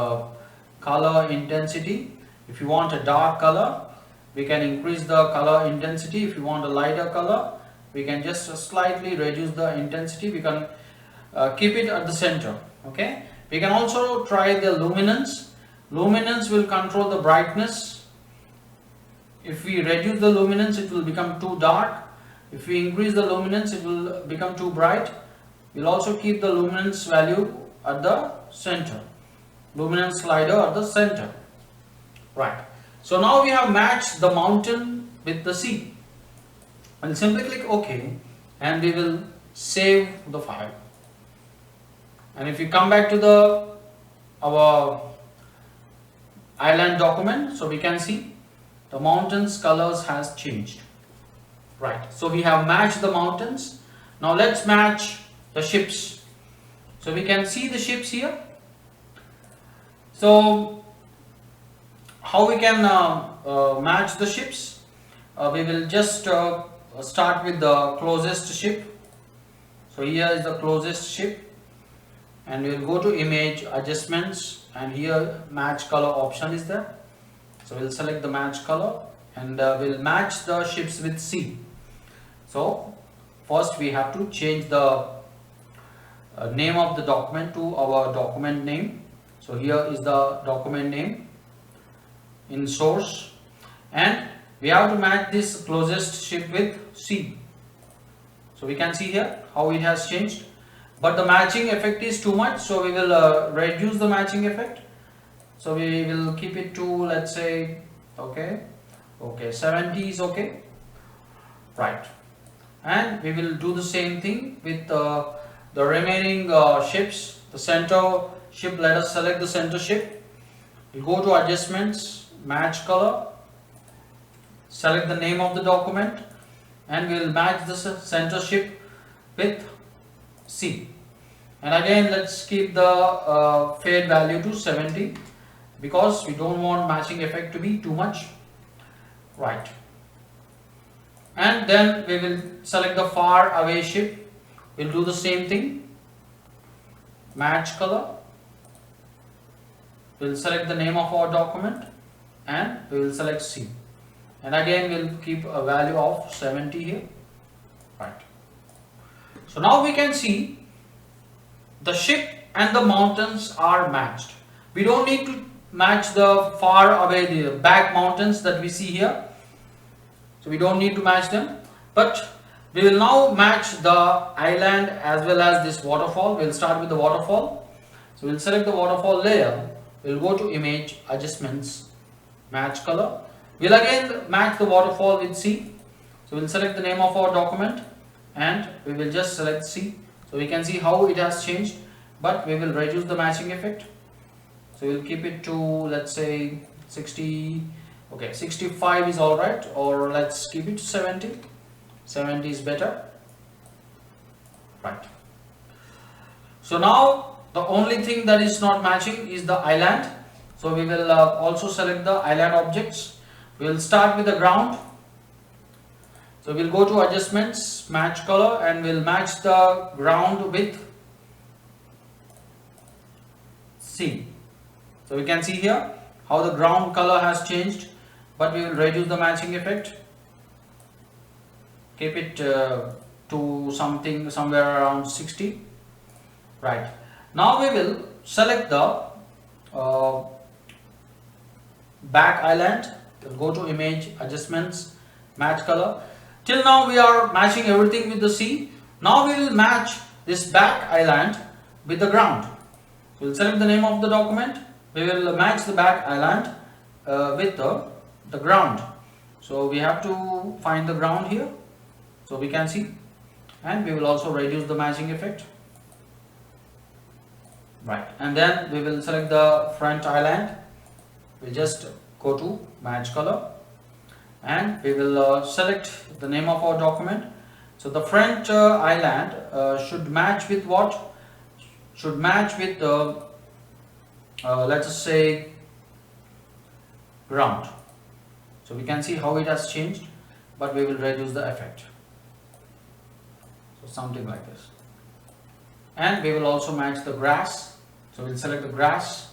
color intensity. If you want a dark color, we can increase the color intensity. If you want a lighter color, we can just slightly reduce the intensity. We can keep it at the center. Okay, we can also try the luminance. Luminance will control the brightness. If we reduce the luminance, it will become too dark. If we increase the luminance, it will become too bright. We'll also keep the luminance value at the center. Luminance slider at the center. Right. So now we have matched the mountain with the sea. I'll simply click OK, and we will save the file. And if you come back to our island document, so we can see the mountains colors has changed. Right. So we have matched the mountains. Now let's match the ships. So we can see the ships here. So how we can match the ships? we will just start with the closest ship. So here is the closest ship, and we will go to image adjustments, and here match color option is there. So we'll select the match color, and we'll match the ships with C. So first we have to change the name of the document to our document name. So here is the document name in source, and we have to match this closest ship with C. So we can see here how it has changed, but the matching effect is too much, so we will reduce the matching effect. So we will keep it to, let's say, okay 70 is okay, right? And we will do the same thing with the remaining ships. The center ship, let us select the center ship. We go to adjustments, match color, select the name of the document, and we will match the center ship with C. And again, let's keep the fade value to 70, because we don't want matching effect to be too much, right? And then we will select the far away ship. We'll do the same thing, match color, we'll select the name of our document, and we will select C, and again we'll keep a value of 70 here, right? So now we can see the ship and the mountains are matched. We don't need to match the far away, the back mountains that we see here, so we don't need to match them, but we will now match the island as well as this waterfall. We'll start with the waterfall. So we'll select the waterfall layer, we'll go to image adjustments, match color, we'll again match the waterfall with C. So we'll select the name of our document, and we will just select C. So we can see how it has changed, but we will reduce the matching effect. So we'll keep it to, let's say, 60, okay, 65 is alright, or let's keep it to 70. 70 is better, right? So now the only thing that is not matching is the island. So we will also select the island objects. We will start with the ground. So we'll go to adjustments, match color, and we'll match the ground with C. So we can see here how the ground color has changed, but we will reduce the matching effect. Keep it to something somewhere around 60, right? Now we will select the back island. We'll go to image adjustments, match color. Till now we are matching everything with the C. Now we will match this back island with the ground. We'll select the name of the document. We will match the back island with the ground. So we have to find the ground here, so we can see, and we will also reduce the matching effect, right? And then we will select the front island. We'll just go to match color, and we will select the name of our document. So the front island should match with what? Should match with the let us say ground. So we can see how it has changed, but we will reduce the effect. So something like this. And we will also match the grass. So we'll select the grass.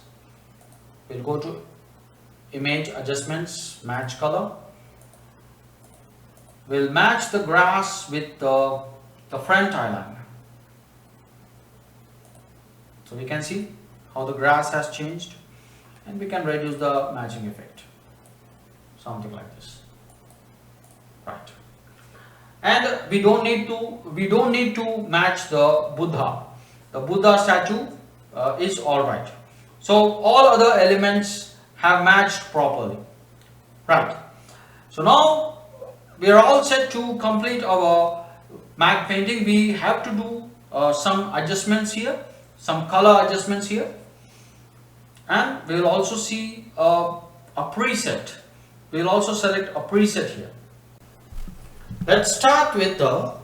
We'll go to image adjustments, match color. We'll match the grass with the front island. So we can see how the grass has changed, and we can reduce the matching effect. Something like this, right? And we don't need to match the Buddha. The Buddha statue is alright. So all other elements have matched properly, right? So now we are all set to complete our matte painting. We have to do some adjustments here, some color adjustments here, and we will also see a preset. We will also select a preset here. Let's start with the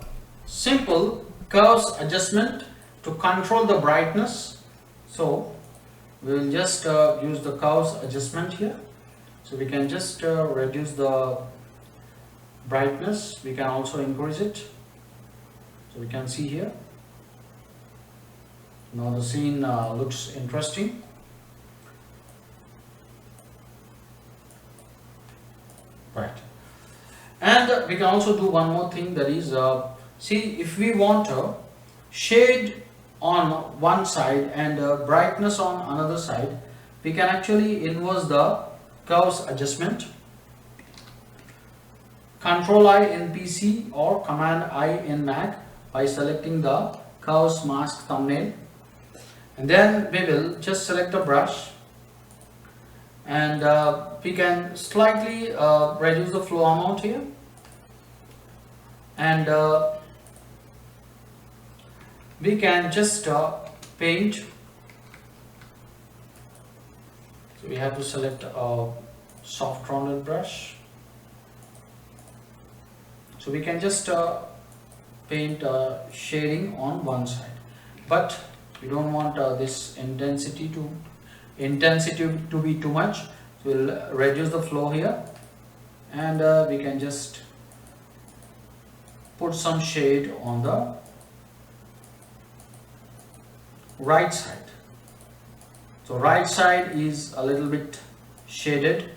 simple curves adjustment to control the brightness. So we will just use the curves adjustment here. So we can just reduce the brightness, we can also increase it. So we can see here, now the scene looks interesting. Right, and we can also do one more thing, that is see, if we want a shade on one side and brightness on another side, we can actually inverse the curves adjustment. Control I in PC or Command I in Mac by selecting the curves mask thumbnail, and then we will just select a brush, and we can slightly reduce the flow amount here, and we can just paint. So we have to select a soft rounded brush. So we can just paint shading on one side, but we don't want this intensity to be too much. So we'll reduce the flow here, and we can just put some shade on the right side. So right side is a little bit shaded,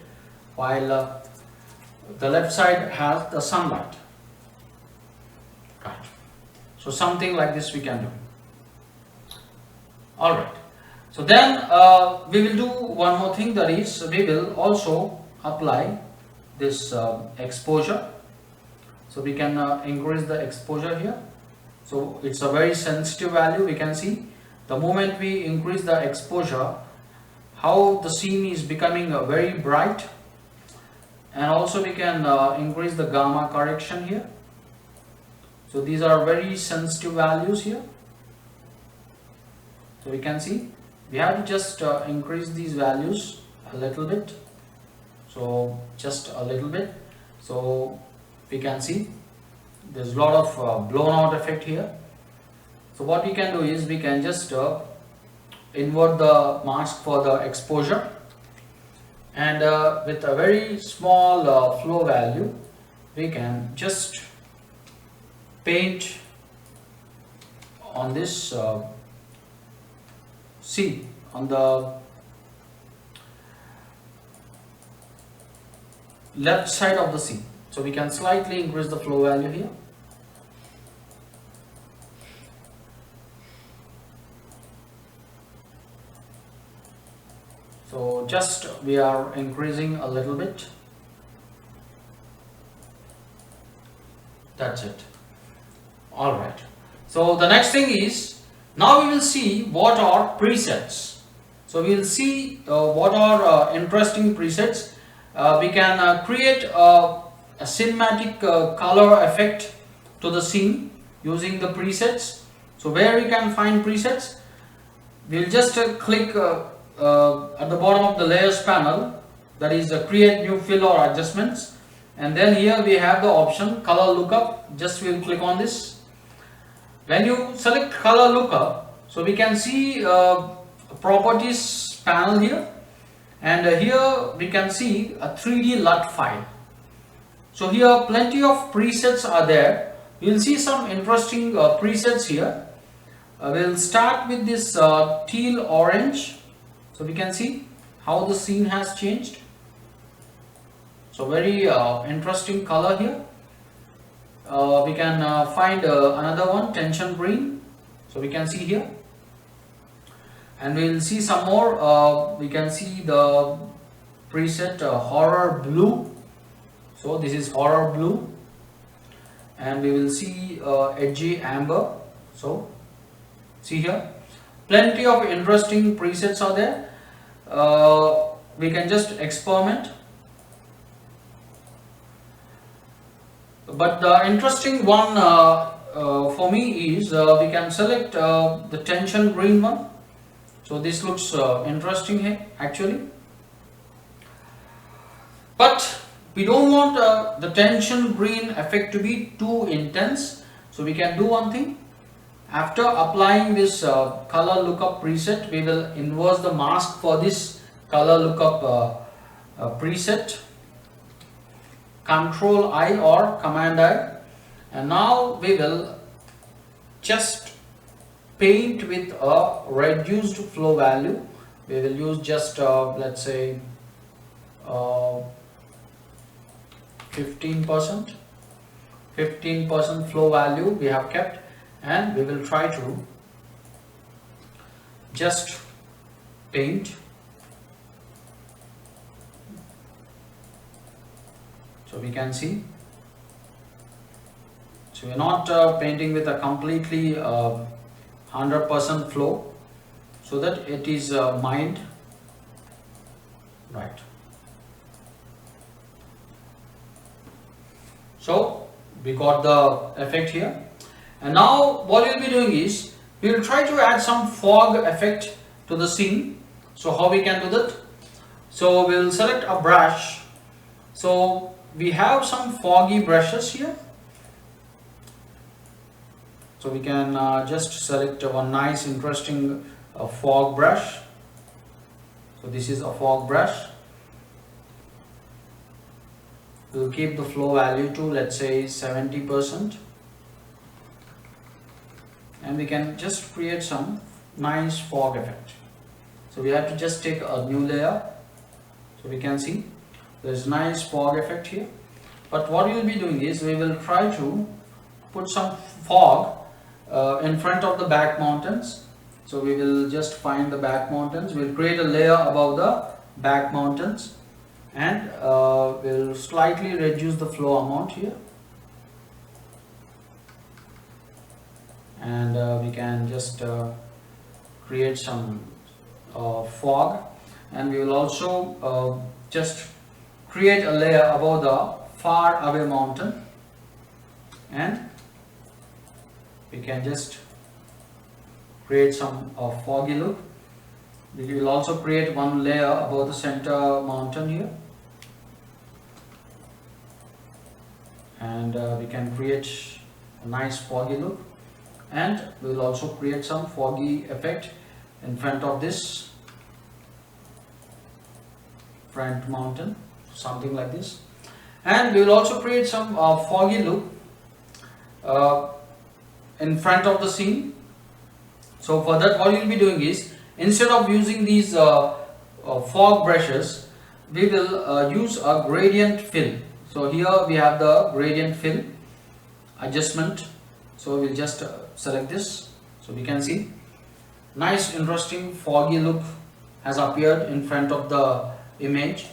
while the left side has the sunlight. Right. So something like this we can do. Alright. So then we will do one more thing, that is we will also apply this exposure. So we can increase the exposure here. So it's a very sensitive value. We can see the moment we increase the exposure, how the scene is becoming very bright, and also we can increase the gamma correction here. So these are very sensitive values here. So we can see we have to just increase these values a little bit. So just a little bit. So we can see there's a lot of blown out effect here. So what we can do is we can just invert the mask for the exposure, and with a very small flow value we can just paint on this scene on the left side of the scene. So we can slightly increase the flow value here. So just we are increasing a little bit. That's it. Alright. So the next thing is, now we will see what are presets. So we will see what are interesting presets. We can create a cinematic color effect to the scene using the presets. So where we can find presets, we will just click at the bottom of the layers panel, that is create new fill or adjustments, and then here we have the option color lookup. Just we will click on this. When you select color lookup, so we can see properties panel here, and here we can see a 3D LUT file. So here plenty of presets are there. You will see some interesting presets here. We'll start with this teal orange. So we can see how the scene has changed. So very interesting color here. We can find another one, tension green. So we can see here, and we will see some more. We can see the preset horror blue. So this is horror blue, and we will see edgy amber. So see here, plenty of interesting presets are there. We can just experiment. But the interesting one for me is we can select the tension green one. So this looks interesting here actually. But we don't want the tension green effect to be too intense. So we can do one thing. After applying this color lookup preset, we will inverse the mask for this color lookup preset. Control I or Command I, and now we will just paint with a reduced flow value. We will use just let's say 15% flow value we have kept, and we will try to just paint. So we can see, so we are not painting with a completely 100% flow, so that it is mild, right? So we got the effect here, and now what we'll be doing is we will try to add some fog effect to the scene. So how we can do that? So we'll select a brush. So we have some foggy brushes here, so we can just select one nice interesting fog brush. So this is a fog brush. We'll keep the flow value to, let's say, 70%, and we can just create some nice fog effect. So we have to just take a new layer, so we can see there's nice fog effect here. But what we will be doing is we will try to put some fog in front of the back mountains. So we will just find the back mountains, we'll create a layer above the back mountains, and we'll slightly reduce the flow amount here, and we can just create some fog, and we will also just create a layer above the far away mountain, and we can just create some foggy look. We will also create one layer above the center mountain here, and we can create a nice foggy look, and we will also create some foggy effect in front of this front mountain, something like this. And we will also create some foggy look in front of the scene. So for that, what you will be doing is, instead of using these fog brushes, we will use a gradient fill. So here we have the gradient fill adjustment. So we'll just select this. So we can see nice interesting foggy look has appeared in front of the image.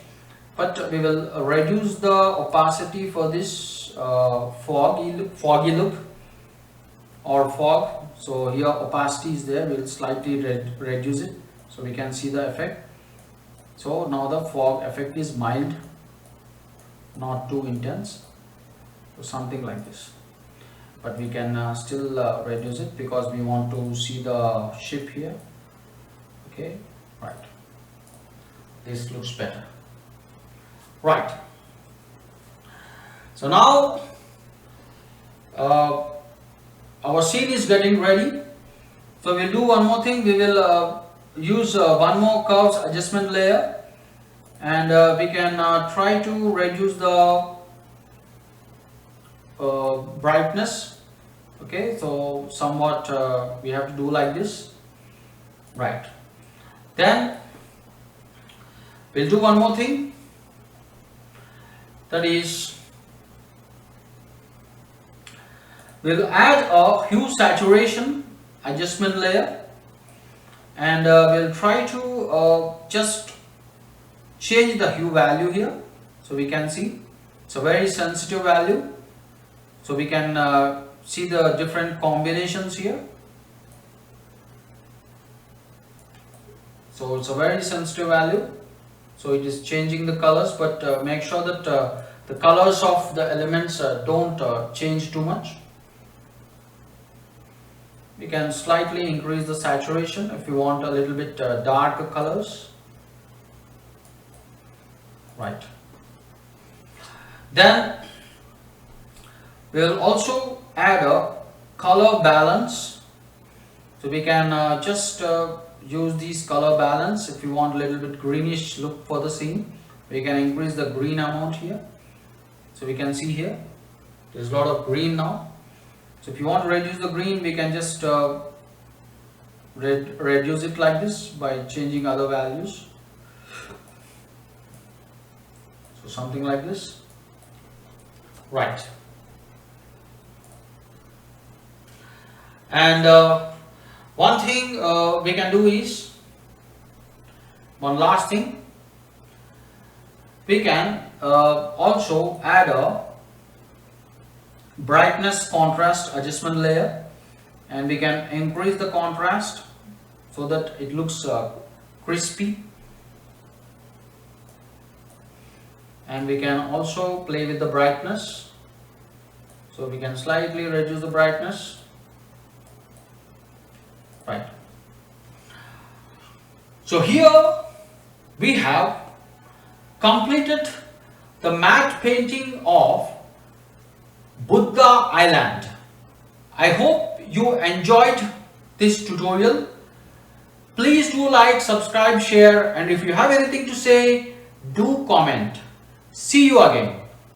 But we will reduce the opacity for this foggy look or fog. So here opacity is there, we will slightly reduce it, so we can see the effect. So now the fog effect is mild, not too intense, so something like this. But we can still reduce it because we want to see the ship here. Okay, right, this looks better. Right, so now our scene is getting ready. So we'll do one more thing. We will use one more curves adjustment layer, and we can try to reduce the brightness. Okay, so somewhat we have to do like this, right? Then we'll do one more thing, that is we'll add a hue saturation adjustment layer, and we'll try to just change the hue value here. So we can see it's a very sensitive value, so we can see the different combinations here. So it's a very sensitive value, so it is changing the colors, but make sure that the colors of the elements don't change too much. We can slightly increase the saturation if you want a little bit darker colors, right? Then we'll also add a color balance. So we can just use these color balance. If you want a little bit greenish look for the scene, we can increase the green amount here. So we can see here there's a lot of green now. So if you want to reduce the green, we can just reduce it like this by changing other values. So something like this, right? And one thing we can do is, one last thing, we can also add a brightness contrast adjustment layer, and we can increase the contrast so that it looks crispy, and we can also play with the brightness. So we can slightly reduce the brightness, right? So here we have completed the matte painting of Buddha Island. I hope you enjoyed this tutorial. Please do like, subscribe, share, and if you have anything to say, do comment. See you again.